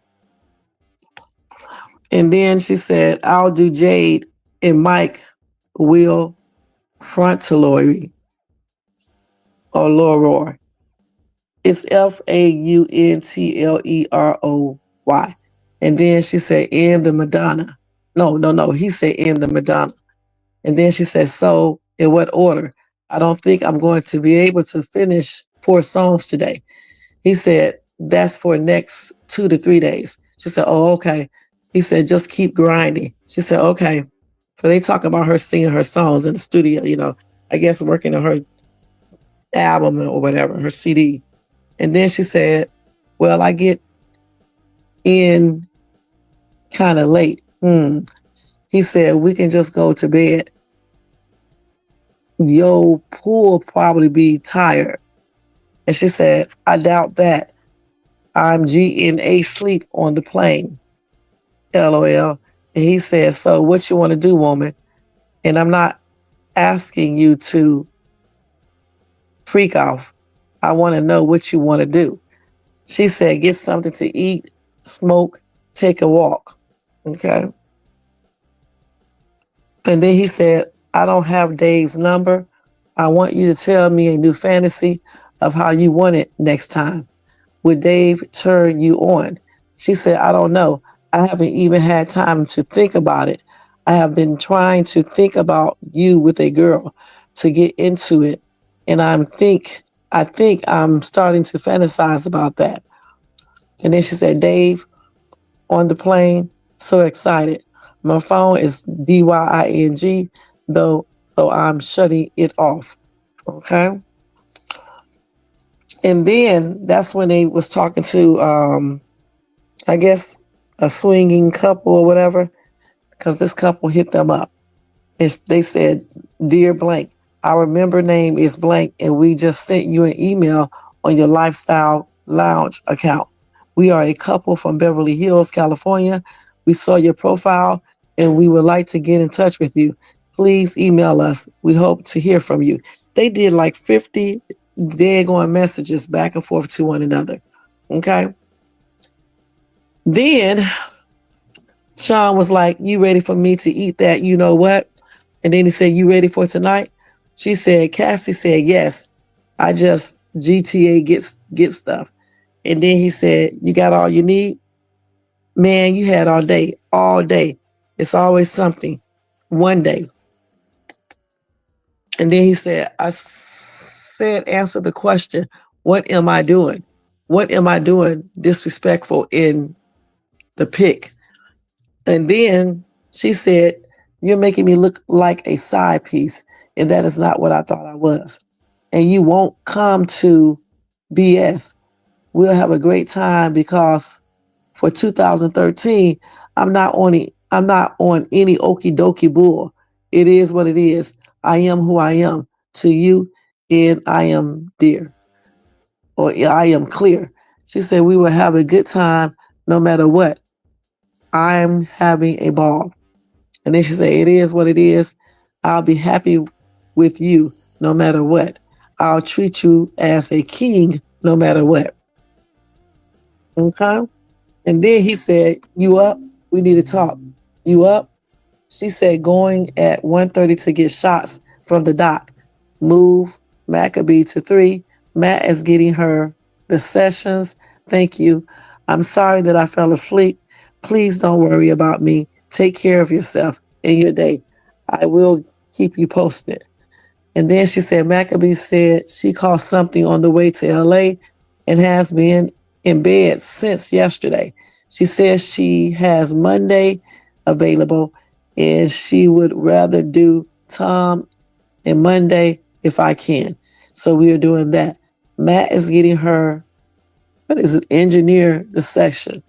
And then she said, I'll do Jade and Mike will Frontalori or Loroy. It's FAUNTLEROY. And then she said, in the Madonna. No. He said, in the Madonna. And then she said, so in what order? I don't think I'm going to be able to finish 4 songs today. He said, that's for next 2 to 3 days. She said, oh, okay. He said, just keep grinding. She said, okay. So they talk about her singing her songs in the studio, I guess working on her album or whatever, her CD. And then she said, well, I get in kind of late. He said, we can just go to bed. Your pool probably be tired. And she said, I doubt that. I'm GNA sleep on the plane. LOL. And he said, so what you want to do, woman? And I'm not asking you to freak off. I want to know what you want to do. She said, get something to eat, smoke, take a walk. Okay. And then he said, I don't have Dave's number. I want you to tell me a new fantasy of how you want it next time. Would Dave turn you on? She said, I don't know. I haven't even had time to think about it. I have been trying to think about you with a girl to get into it. And I think I'm starting to fantasize about that. And then she said, Dave, on the plane, so excited. My phone is DYING though, so I'm shutting it off. Okay. And then that's when they was talking to I guess a swinging couple or whatever, because this couple hit them up. They said, Dear Blank, our member name is Blank, and we just sent you an email on your Lifestyle Lounge account. We are a couple from Beverly Hills, California. We saw your profile and we would like to get in touch with you. Please email us. We hope to hear from you. They did like 50 daggone messages back and forth to one another. Okay. Then Sean was like, You ready for me to eat that? You know what? And then he said, You ready for tonight? She said, Cassie said, Yes. I just GTA get stuff. And then he said, You got all you need? Man, you had all day, all day. It's always something. One day. And then he said, I said, Answer the question. What am I doing? What am I doing disrespectful in the pic? And then she said, You're making me look like a side piece. And that is not what I thought I was. And you won't come to BS. We'll have a great time because for 2013, I'm not on any okie dokie bull. It is what it is. I am who I am to you, and I am dear. Or I am clear. She said we will have a good time no matter what. I'm having a ball. And then she said, It is what it is. I'll be happy with you no matter what. I'll treat you as a king no matter what. Okay? And then he said, You up? We need to talk. You up? She said, Going at 1:30 to get shots from the doc. Move Maccabee to 3. Matt is getting her the sessions. Thank you. I'm sorry that I fell asleep. Please don't worry about me. Take care of yourself in your day. I will keep you posted. And then she said, Maccabee said she caught something on the way to LA and has been in bed since yesterday. She says she has Monday available and she would rather do Tom and Monday if I can. So we are doing that. Matt is getting her, what is it, engineer the section.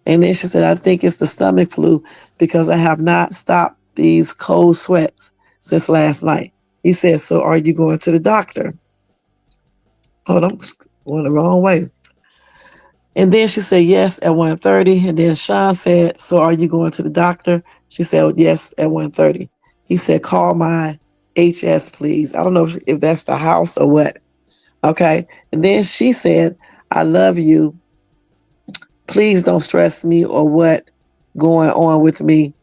And then she said, I think it's the stomach flu because I have not stopped these cold sweats since last night. He said, So are you going to the doctor? Hold on, I'm going the wrong way. And then she said, Yes, at 1:30. And then Sean said, So are you going to the doctor? She said, Yes, at 1:30. He said, Call my HS, please. I don't know if that's the house or what. Okay. And then she said, I love you. Please don't stress me or what going on with me.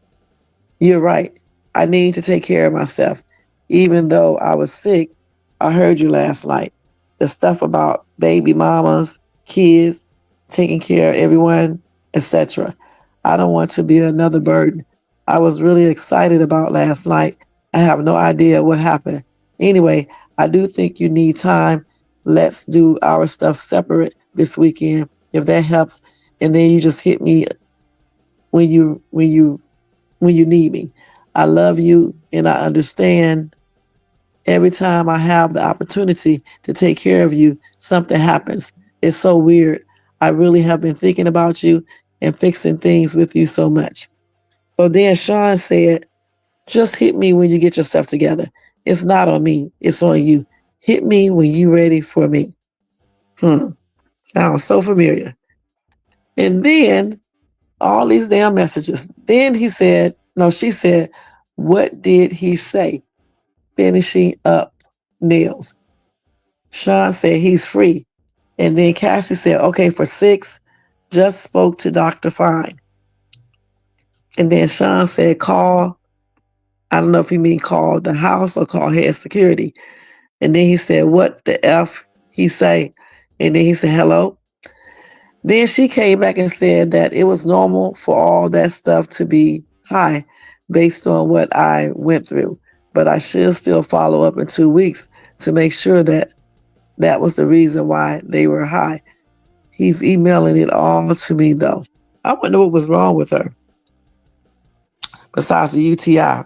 You're right. I need to take care of myself. Even though I was sick, I heard you last night. The stuff about baby mamas, kids, taking care of everyone, etc. I don't want to be another burden. I was really excited about last night. I have no idea what happened. Anyway, I do think you need time. Let's do our stuff separate this weekend if that helps. And then you just hit me when you need me. I love you and I understand every time I have the opportunity to take care of you, something happens. It's so weird. I really have been thinking about you and fixing things with you so much. So then Sean said, Just hit me when you get yourself together. It's not on me, it's on you. Hit me when you're ready for me. Sounds so familiar. And then all these damn messages. Then he said, no, she said, What did he say? Finishing up nails. Sean said he's free. And then Cassie said, Okay, for 6, just spoke to Dr. Fine. And then Sean said, call. I don't know if he mean call the house or call head security. And then he said, what the F he say? And then he said, hello. Then she came back and said that it was normal for all that stuff to be high based on what I went through. But I should still follow up in 2 weeks to make sure that that was the reason why they were high. He's emailing it all to me though. I wonder what was wrong with her besides the UTI.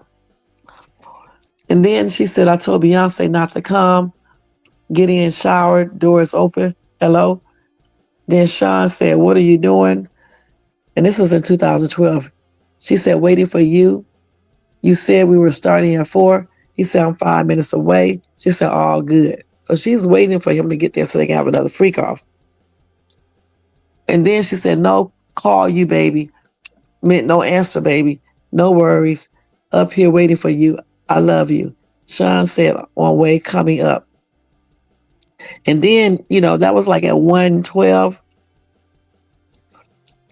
And then she said, I told Beyonce not to come, get in, showered, doors open. Hello. Then Sean said, what are you doing? And this was in 2012. She said, waiting for you. You said we were starting at 4. He said, I'm 5 minutes away. She said, all good. So she's waiting for him to get there so they can have another freak off. And then she said, no, call you, baby. Meant no answer, baby. No worries. Up here waiting for you. I love you. Sean said, on way coming up. And then, that was like at 1:12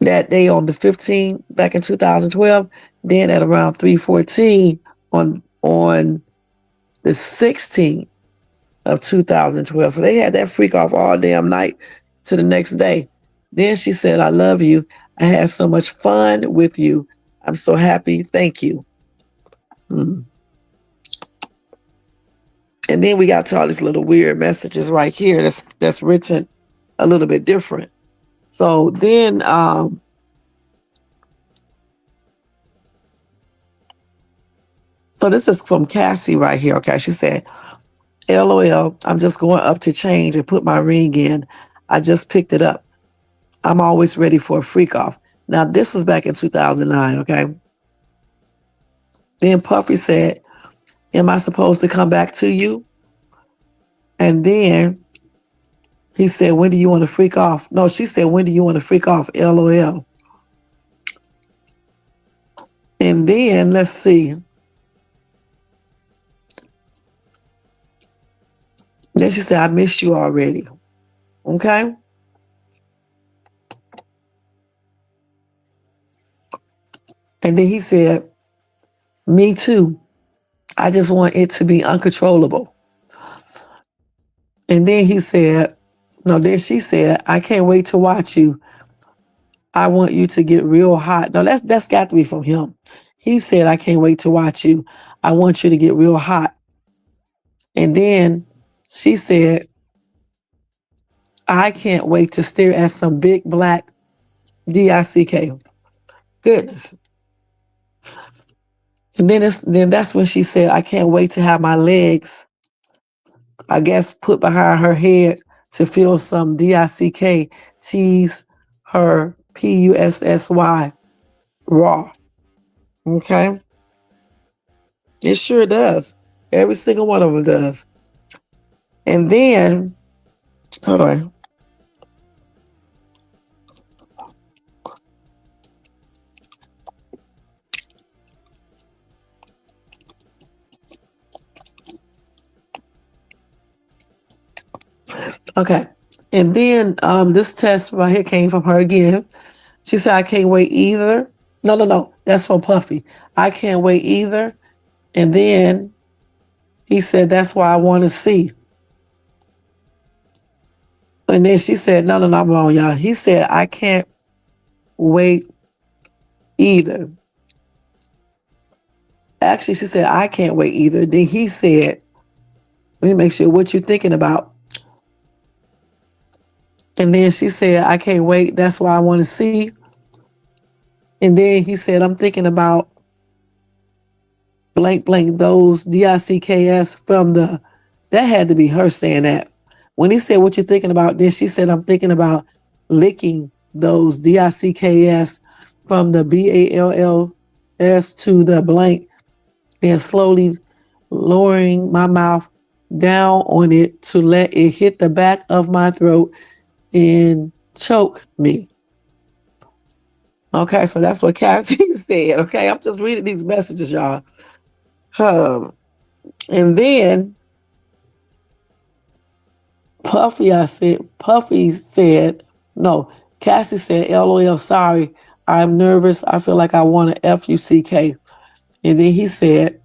that day on the 15th back in 2012. Then at around 3:14 on the 16th of 2012. So they had that freak off all damn night to the next day. Then she said, I love you. I had so much fun with you. I'm so happy. Thank you. And then we got to all these little weird messages right here that's written a little bit different. So then so this is from Cassie right here. Okay, she said, LOL, I'm just going up to change and put my ring in. I just picked it up. I'm always ready for a freak off. Now, this was back in 2009, okay? Then Puffy said, am I supposed to come back to you? And then he said, when do you want to freak off? No, she said, when do you want to freak off? LOL. And then, let's see. Then she said, I missed you already. Okay? And then he said, me too. I just want it to be uncontrollable. And then he said, no, then she said, I can't wait to watch you. I want you to get real hot. No, that's got to be from him. He said, I can't wait to watch you. I want you to get real hot. And then she said, I can't wait to stare at some big black DICK. Goodness. And then that's when she said, I can't wait to have my legs, I guess, put behind her head to feel some DICK tease her PUSSY raw. Okay? It sure does. Every single one of them does. And then, hold on. Okay. And then this test right here came from her again. She said, I can't wait either. No. That's from Puffy. I can't wait either. And then he said, that's why I want to see. And then she said, no, I'm wrong, y'all. He said, I can't wait either. Actually, she said, I can't wait either. Then he said, let me make sure what you're thinking about. And then she said, I can't wait. That's why I want to see. And then he said, I'm thinking about blank, those DICKS from the, that had to be her saying that. When he said, what you thinking about? Then she said, I'm thinking about licking those DICKS from the BALLS to the blank and slowly lowering my mouth down on it to let it hit the back of my throat and choke me. Okay, so that's what Cassies said. Okay, I'm just reading these messages, y'all. And then Puffy said, no, Cassie said, LOL, sorry, I'm nervous. I feel like I want to F-U-C-K. And then he said,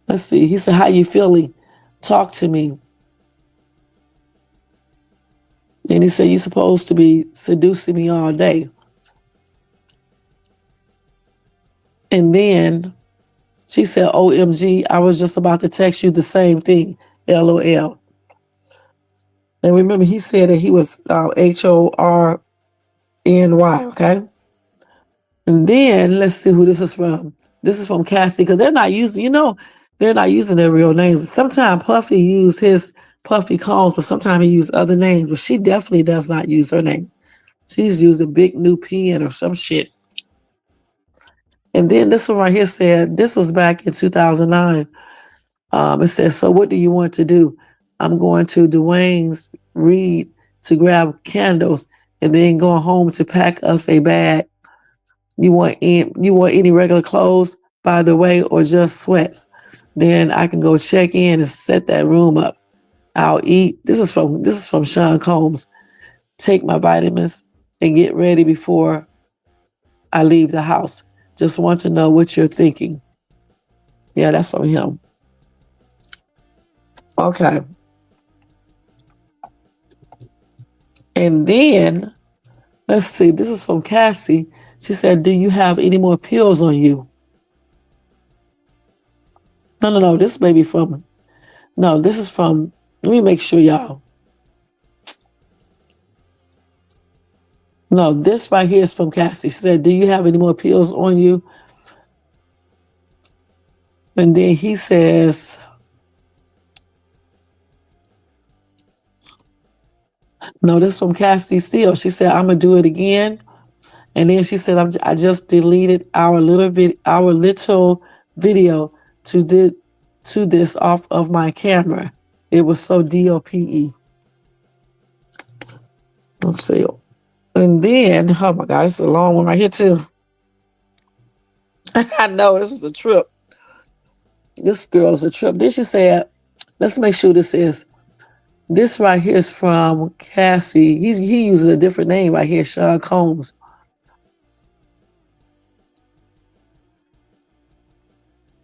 let's see. He said, how you feeling? Talk to me. And he said, you're supposed to be seducing me all day. And then she said, OMG, I was just about to text you the same thing. LOL. And remember, he said that he was HORNY, okay? And then let's see who this is from. This is from Cassie, because they're not using, they're not using their real names. Sometimes Puffy used his Puffy Combs, but sometimes he used other names. But she definitely does not use her name. She's used a big new pen or some shit. And then this one right here said, this was back in 2009. It says, so what do you want to do? I'm going to Dwayne's Reed to grab candles and then going home to pack us a bag. You want any regular clothes, by the way, or just sweats? Then I can go check in and set that room up. I'll eat. This is from Sean Combs. Take my vitamins and get ready before I leave the house. Just want to know what you're thinking. Yeah, that's from him. Okay. And then, let's see, this is from Cassie. She said, do you have any more pills on you? No, this may be from, no, this is from, let me make sure, y'all. No, this right here is from Cassie. She said, do you have any more pills on you? And then he says, no, this is from Cassie still. She said, I'm going to do it again. And then she said, I just deleted our little video to this off of my camera. It was so DOPE. Let's see. And then, oh my God, it's a long one right here too. I know, this is a trip. This girl is a trip. Then she said, let's make sure this right here is from Cassie. He uses a different name right here, Sean Combs.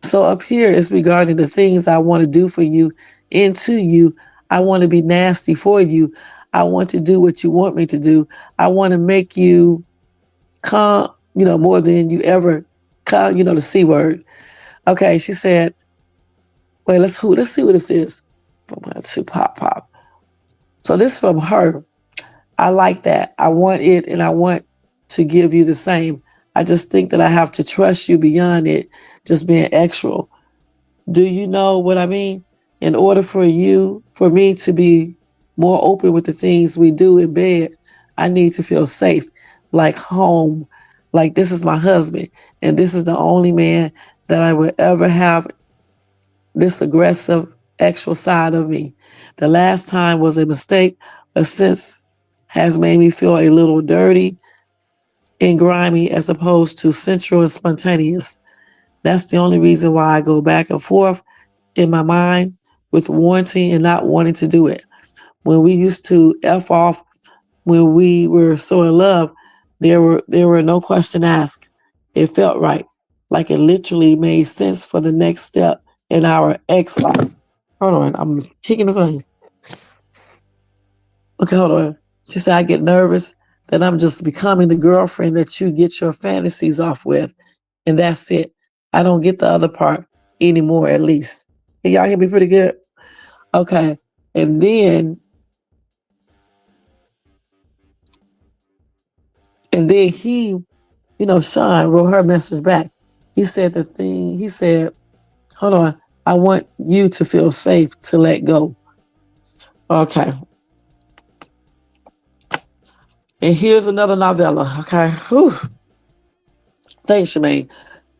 So up here is regarding the things I want to do for you, into you. I want to be nasty for you. I want to do what you want me to do. I want to make you come, more than you ever come, the C word. Okay, she said, wait, let's see what this is. To pop. So this is from her. I like that. I want it and I want to give you the same. I just think that I have to trust you beyond it just being extra. Do you know what I mean? In order for me to be more open with the things we do in bed, I need to feel safe, like home, like this is my husband, and this is the only man that I would ever have this aggressive, extra side of me. The last time was a mistake, but since has made me feel a little dirty and grimy as opposed to sensual and spontaneous. That's the only reason why I go back and forth in my mind with wanting and not wanting to do it. When we used to F off, when we were so in love, there were no question asked. It felt right, like it literally made sense for the next step in our ex life. Hold on, I'm kicking the thing. Okay, hold on. She said, I get nervous that I'm just becoming the girlfriend that you get your fantasies off with. And that's it. I don't get the other part anymore, at least. Can y'all hear me pretty good? Okay. And then he, Sean wrote her message back. He said hold on, I want you to feel safe to let go. Okay. And here's another novella, okay? Whew. Thanks, Shemaine.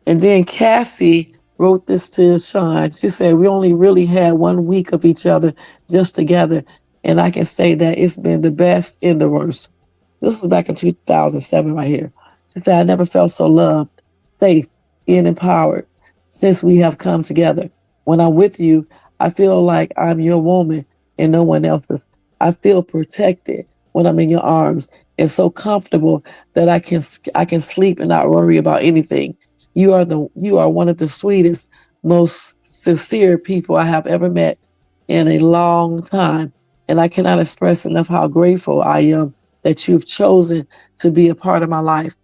And then Cassie wrote this to Sean. She said, we only really had 1 week of each other just together. And I can say that it's been the best and the worst. This was back in 2007 right here. She said, I never felt so loved, safe, and empowered since we have come together. When I'm with you, I feel like I'm your woman and no one else's. I feel protected. when I'm in your arms, and so comfortable that I can sleep and not worry about anything. You are one of the sweetest, most sincere people I have ever met in a long time, and I cannot express enough how grateful I am that you've chosen to be a part of my life.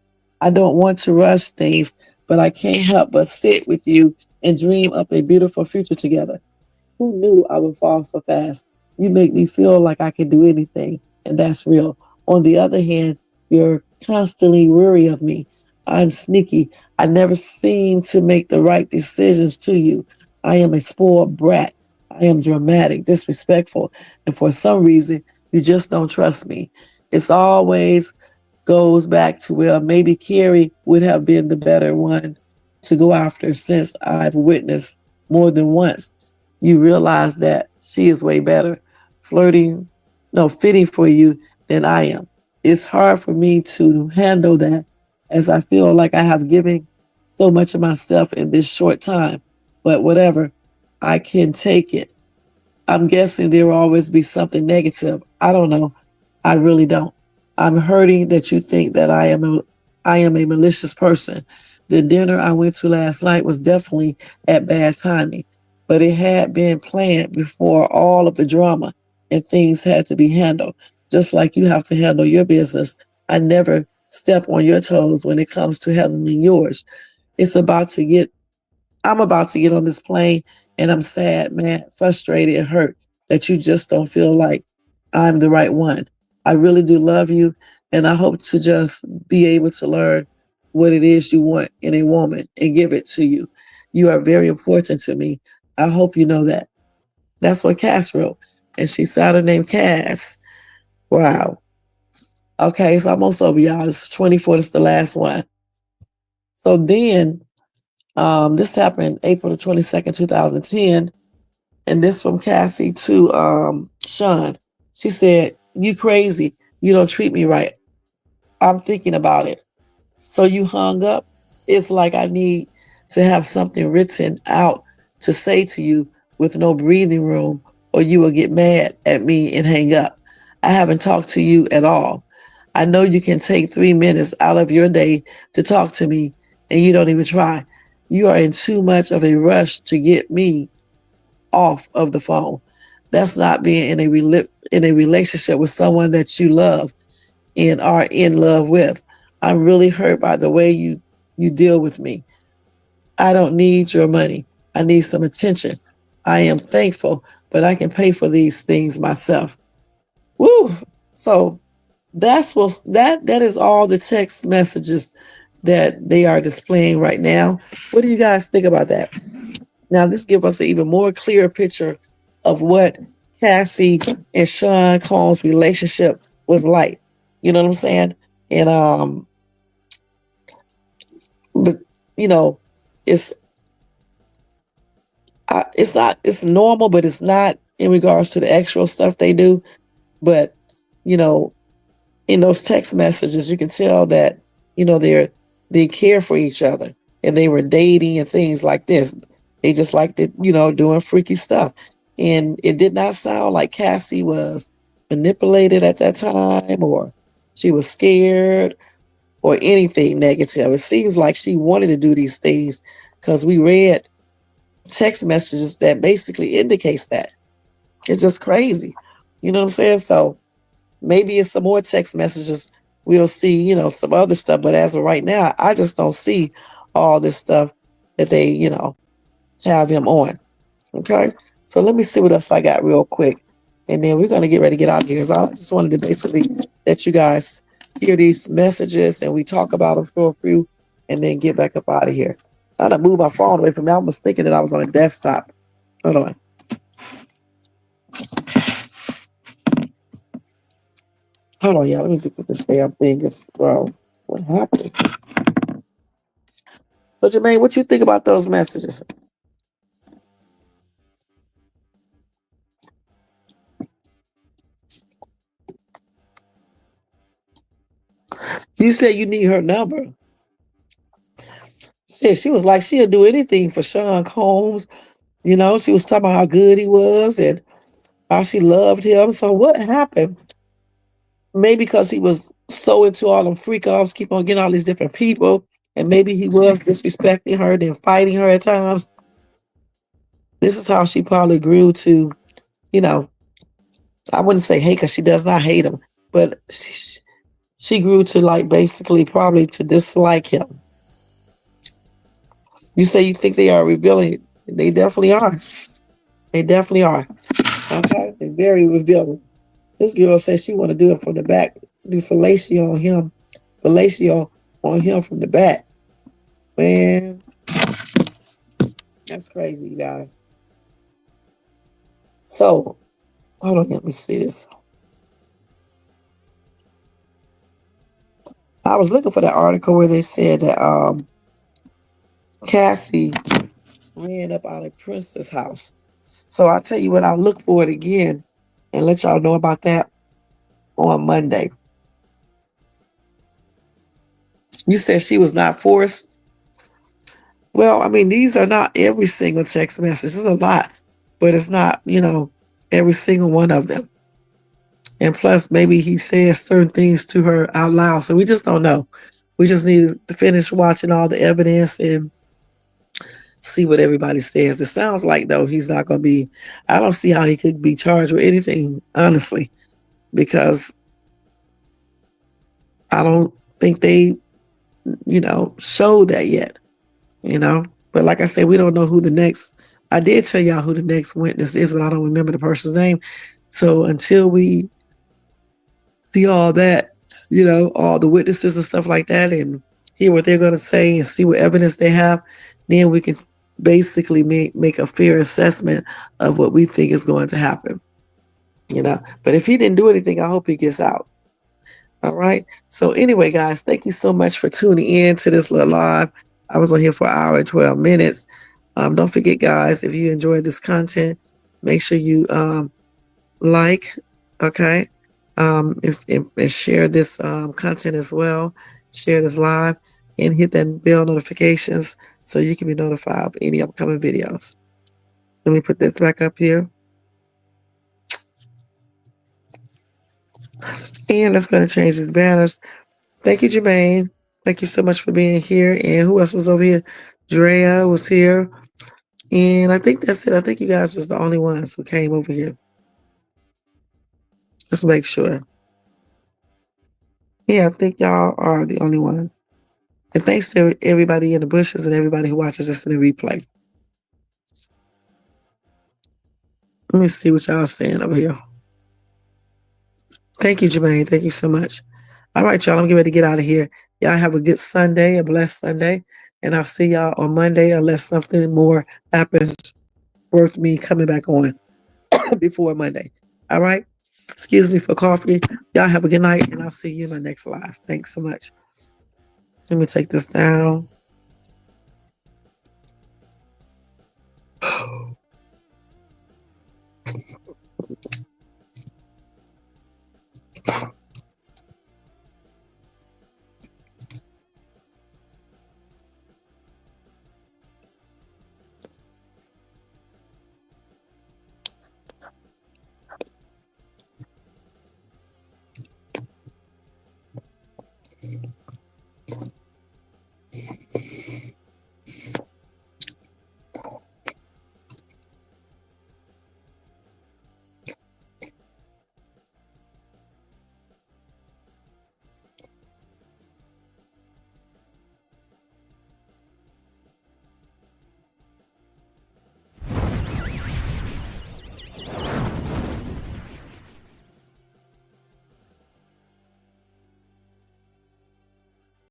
I don't want to rush things, but I can't help but sit with you and dream up a beautiful future together. Who knew I would fall so fast? You make me feel like I can do anything, and that's real. On the other hand, you're constantly worried of me. I'm sneaky. I never seem to make the right decisions to you. I am a spoiled brat. I am dramatic, disrespectful, and for some reason, you just don't trust me. It's always goes back to, well, maybe Carrie would have been the better one to go after since I've witnessed more than once. You realize that she is way better, flirting, no, fitting for you than I am. It's hard for me to handle that as I feel like I have given so much of myself in this short time. But whatever, I can take it. I'm guessing there will always be something negative. I don't know. I really don't. I'm hurting that you think that I am a malicious person. The dinner I went to last night was definitely at bad timing, but it had been planned before all of the drama and things had to be handled. Just like you have to handle your business, I never step on your toes when it comes to handling yours. It's about to get I'm about to get on this plane and I'm sad, mad, frustrated, and hurt that you just don't feel like I'm the right one. I really do love you, and I hope to just be able to learn what it is you want in a woman and give it to you. You are very important to me. I hope you know that. That's what Cass wrote. And she said her name Cass. Wow. Okay, it's almost over, y'all. This is 24. This is the last one. So then this happened April the 22nd, 2010. And this from Cassie to Sean. She said, "You crazy. You don't treat me right. I'm thinking about it." So you hung up. It's like I need to have something written out to say to you with no breathing room, or you will get mad at me and hang up. I haven't talked to you at all. I know you can take 3 minutes out of your day to talk to me, and you don't even try. You are in too much of a rush to get me off of the phone. That's not being in a relationship with someone that you love and are in love with. I'm really hurt by the way you deal with me. I don't need your money. I need some attention. I am thankful, but I can pay for these things myself. Woo! So that is all the text messages that they are displaying right now. What do you guys think about that? Now, this gives us an even more clear picture of what Cassie and Sean Combs' relationship was like. You know what I'm saying? And but you know, it's it's normal, but it's not in regards to the actual stuff they do. But you know, in those text messages, you can tell that they care for each other and they were dating and things like this. They just liked it, doing freaky stuff. And it did not sound like Cassie was manipulated at that time or she was scared or anything negative. It seems like she wanted to do these things because we read text messages that basically indicates that. It's just crazy. You know what I'm saying? So maybe in some more text messages, we'll see, some other stuff. But as of right now, I just don't see all this stuff that they, have him on. Okay. So let me see what else I got real quick. And then we're going to get ready to get out of here. So I just wanted to basically let you guys hear these messages and we talk about them for a few and then get back up out of here. I done moved my phone away from me. I was thinking that I was on a desktop. Hold on. Hold on, y'all. Let me put this damn thing. Bro, what happened? So, Jermaine, what you think about those messages? You said you need her number. Shit, she was like she'll do anything for Sean Combs. She was talking about how good he was and how she loved him. So what happened? maybe because he was so into all them freak offs, keep on getting all these different people, and maybe he was disrespecting her, then fighting her at times. This is how she probably grew to, you know, I wouldn't say hate because she does not hate him, but she grew to like basically probably to dislike him. You say you think they are revealing. They definitely are. They definitely are. Okay? They're very revealing. This girl says she want to do it from the back, do fellatio on him from the back. Man, that's crazy, you guys. So, hold on, let me see this. I was looking for that article where they said that Cassie ran up out of Prince's house. So I'll tell you what, I'll look for it again and let y'all know about that on Monday. You said she was not forced. Well, I mean, these are not every single text message. There's a lot, but it's not, every single one of them. And plus, maybe he says certain things to her out loud. So we just don't know. We just need to finish watching all the evidence and see what everybody says. It sounds like, though, he's not going to be, I don't see how he could be charged with anything, honestly, because I don't think they, showed that yet, But like I said, we don't know who the next, I did tell y'all who the next witness is, but I don't remember the person's name. So until we see all that, all the witnesses and stuff like that, and hear what they're going to say and see what evidence they have, then we can basically make a fair assessment of what we think is going to happen. But if he didn't do anything, I hope he gets out. All right. So anyway, guys, thank you so much for tuning in to this little live. I was on here for an hour and 12 minutes. Don't forget, guys, if you enjoyed this content, make sure you like, okay, and share this content as well. Share this live and hit that bell notifications so you can be notified of any upcoming videos. Let me put this back up here. And let's go and change these banners. Thank you, Jermaine. Thank you so much for being here. And who else was over here? Drea was here. And I think that's it. I think you guys was the only ones who came over here. Let's make sure. Yeah, I think y'all are the only ones. And thanks to everybody in the bushes and everybody who watches this in the replay. Let me see what y'all saying over here. Thank you, Jermaine. Thank you so much. All right, y'all. I'm getting ready to get out of here. Y'all have a good Sunday, a blessed Sunday. And I'll see y'all on Monday unless something more happens worth me coming back on before Monday. All right? Excuse me for coffee. Y'all have a good night, and I'll see you in my next live. Thanks so much. Let me take this down.